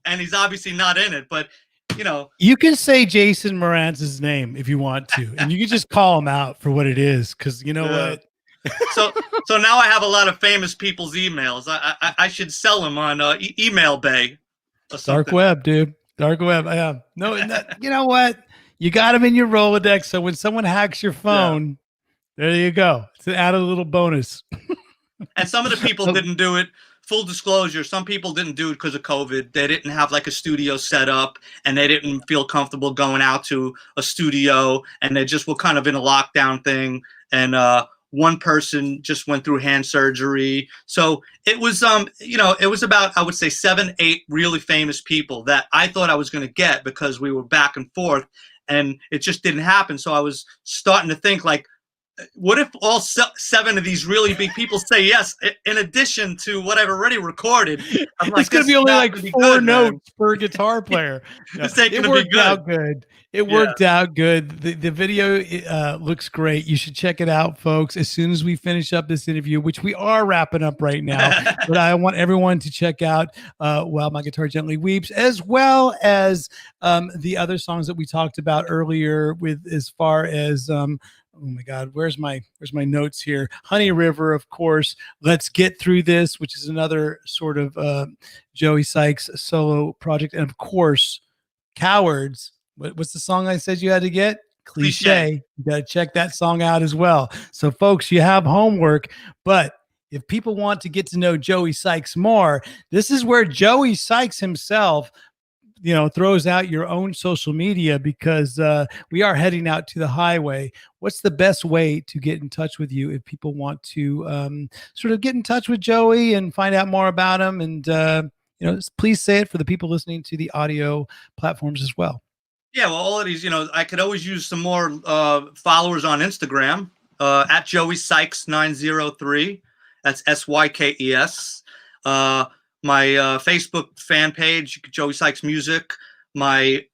and he's obviously not in it. But, you can say Jason Moranz's name if you want to, and you can just call him out for what it is. Because what? So now I have a lot of famous people's emails. I should sell them on Email Bay. Or Dark web, dude. Dark web. Yeah. No, you know what? You got them in your Rolodex, so when someone hacks your phone, there you go. It's an added little bonus. And some of the people didn't do it. Full disclosure, some people didn't do it because of COVID. They didn't have like a studio set up, and they didn't feel comfortable going out to a studio, and they just were kind of in a lockdown thing. And one person just went through hand surgery. So it was, it was about, I would say 7-8 really famous people that I thought I was going to get because we were back and forth, and it just didn't happen. So I was starting to think like, what if all 7 of these really big people say yes, in addition to what I've already recorded? I'm like, It's going to be only like 4 notes per guitar player. No, This ain't it gonna be worked good. out good. It worked out good. The video looks great. You should check it out, folks, as soon as we finish up this interview, which we are wrapping up right now. But I want everyone to check out While My Guitar Gently Weeps, as well as the other songs that we talked about earlier, with as far as oh my God, where's my notes here? Honey River, of course. Let's Get Through This, which is another sort of Joey Sykes solo project. And of course, Cowards. What's the song I said you had to get? Cliche. You got to check that song out as well. So folks, you have homework, but if people want to get to know Joey Sykes more, this is where Joey Sykes himself throws out your own social media, because we are heading out to the highway. What's the best way to get in touch with you if people want to sort of get in touch with Joey and find out more about him? And please say it for the people listening to the audio platforms as well. Yeah, well, all of these, I could always use some more followers on Instagram at Joey Sykes 903. That's SYKES. My Facebook fan page, Joey Sykes Music. My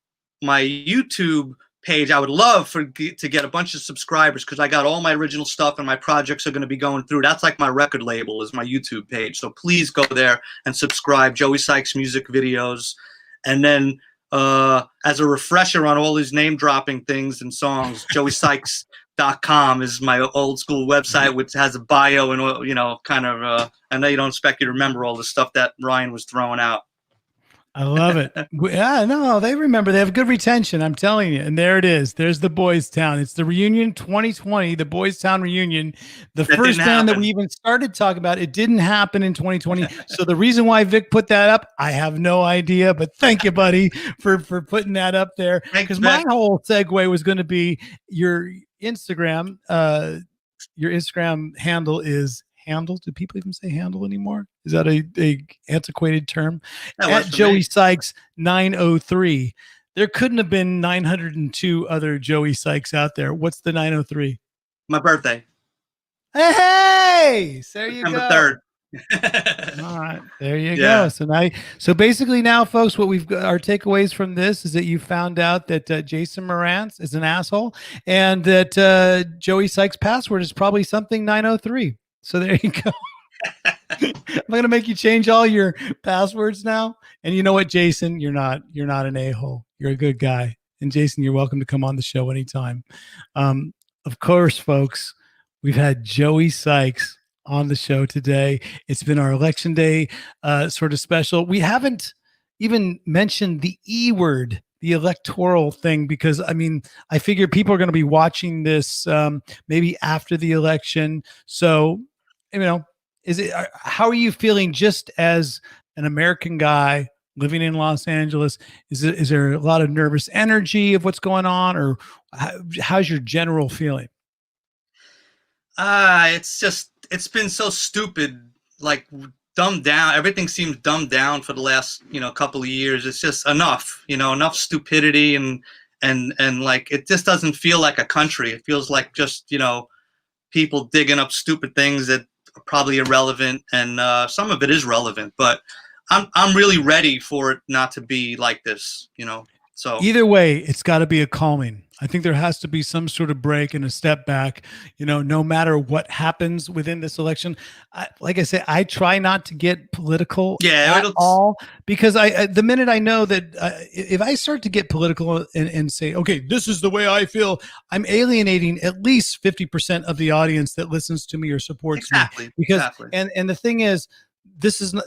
YouTube page, I would love to get a bunch of subscribers, because I got all my original stuff and my projects are going to be going through. That's like my record label, is my YouTube page. So please go there and subscribe. Joey Sykes Music videos. And then as a refresher on all these name dropping things and songs, joeysykes.com is my old school website, which has a bio and kind of I know you don't expect you to remember all the stuff that Ryan was throwing out. I love it. Yeah, no, they remember. They have good retention, I'm telling you. And there it is. There's the Boys Town. It's the reunion 2020, the Boys Town reunion. The first band that we even started talking about, it didn't happen in 2020. So the reason why Vic put that up, I have no idea. But thank you, buddy, for putting that up there. Because my whole segue was going to be your Instagram. Your Instagram handle is handle. Do people even say handle anymore? Is that a antiquated term? At Joey Sykes 903. There couldn't have been 902 other Joey Sykes out there. What's the 903? My birthday. Hey, there you go. September 3rd. All right, there you go. So basically now, folks, what we've got, our takeaways from this is that you found out that Jason Morantz is an asshole, and that Joey Sykes' password is probably something 903. So there you go. I'm going to make you change all your passwords now. And you know what, Jason, you're not an a-hole. You're a good guy. And Jason, you're welcome to come on the show anytime. Of course, folks, we've had Joey Sykes on the show today. It's been our election day sort of special. We haven't even mentioned the E word, the electoral thing, because I figure people are going to be watching this maybe after the election. So, how are you feeling just as an American guy living in Los Angeles? Is there a lot of nervous energy of what's going on, or how's your general feeling? It's been so stupid, like dumbed down. Everything seems dumbed down for the last, couple of years. It's just enough stupidity and like, it just doesn't feel like a country. It feels like just, people digging up stupid things that are probably irrelevant, and some of it is relevant, but I'm really ready for it not to be like this, So either way, it's got to be a calming. I think there has to be some sort of break and a step back, no matter what happens within this election. Like I say, I try not to get political at all, because the minute I know that if I start to get political and say, okay, this is the way I feel, I'm alienating at least 50% of the audience that listens to me or supports me. And the thing is, this is not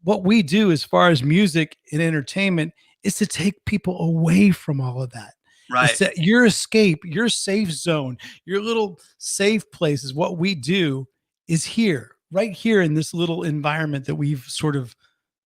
what we do as far as music and entertainment, is to take people away from all of that. Right. It's that your escape, your safe zone, your little safe place is what we do is here, right here in this little environment that we've sort of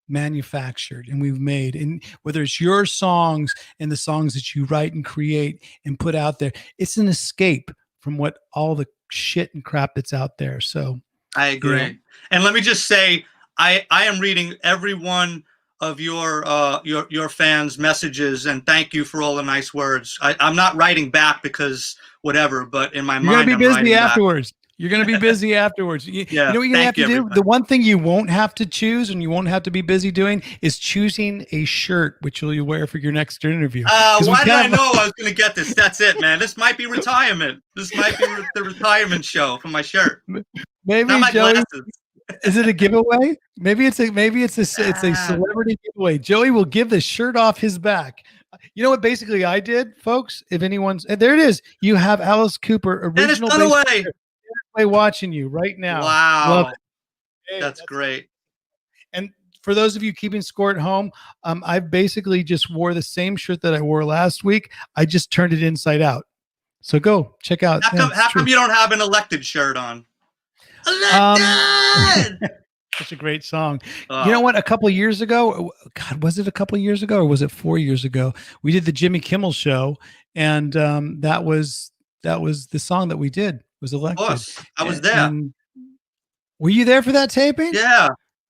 manufactured and we've made. And whether it's your songs and the songs that you write and create and put out there, it's an escape from what all the shit and crap that's out there. So I agree. And let me just say, I am reading every one your fans' messages, and thank you for all the nice words. I'm not writing back because whatever, but in my You're mind, gonna be I'm busy writing afterwards. You're going to be busy afterwards. You know what you're going to have to do? everybody. The one thing you won't have to choose and you won't have to be busy doing is choosing a shirt, which you'll wear for your next interview. Why did I know I was going to get this? That's it, man. This might be retirement. This might be the retirement show for my shirt. Maybe, not my Joey, glasses. Is it a giveaway? Maybe it's a celebrity giveaway. Joey will give the shirt off his back. You know what basically I did, folks? If anyone's there it is. You have Alice Cooper, original play watching you right now. Wow. Love it. Hey, that's great. And for those of you keeping score at home, I basically just wore the same shirt that I wore last week. I just turned it inside out. So go check out. How come you don't have an Elected shirt on? Elected! Such a great song. You know what? A couple of years ago, God, was it a couple of years ago or was it 4 years ago? We did the Jimmy Kimmel show, and that was the song that we did. Was Elected. Of course. I was there. Were you there for that taping? Yeah.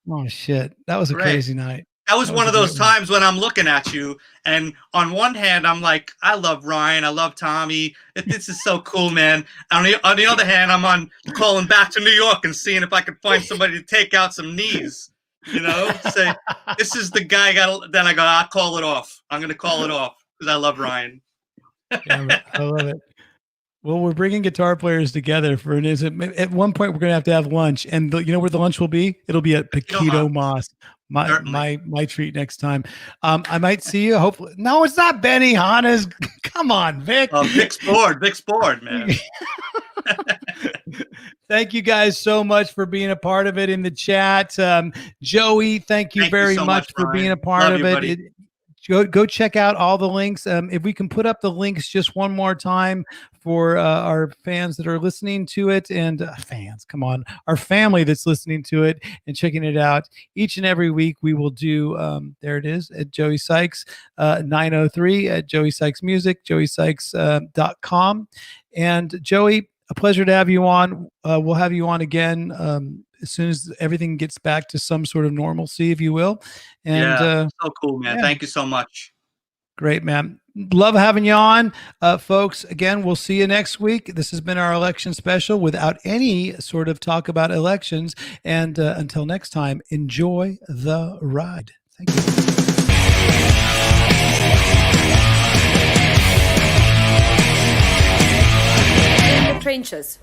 Oh shit. That was a crazy night. That was one of those times when I'm looking at you, and on one hand, I'm like, I love Ryan. I love Tommy. This is so cool, man. On the other hand, I'm calling back to New York and seeing if I could find somebody to take out some knees, say, this is the guy. Then I go, I'll call it off. I'm going to call it off because I love Ryan. Yeah, I love it. Well, we're bringing guitar players together for an at one point we're going to have lunch, and you know where the lunch will be? It'll be at Paquito Moss. My treat next time. I might see you. Hopefully, no, it's not Benny Hanna's. Come on, Vic. Big sport, man. Thank you guys so much for being a part of it in the chat. Joey, thank you very much for being a part of it. Go check out all the links. If we can put up the links just one more time for our fans that are listening to it, and our family that's listening to it and checking it out each and every week. We will do, there it is, at Joey Sykes, 903 at Joey Sykes Music, joeysykes.com. And Joey, a pleasure to have you on. We'll have you on again as soon as everything gets back to some sort of normalcy, if you will. And so cool, man. Yeah. Thank you so much. Great, man. Love having you on. Folks, again, we'll see you next week. This has been our election special without any sort of talk about elections. And until next time, enjoy the ride. Thank you. In the trenches.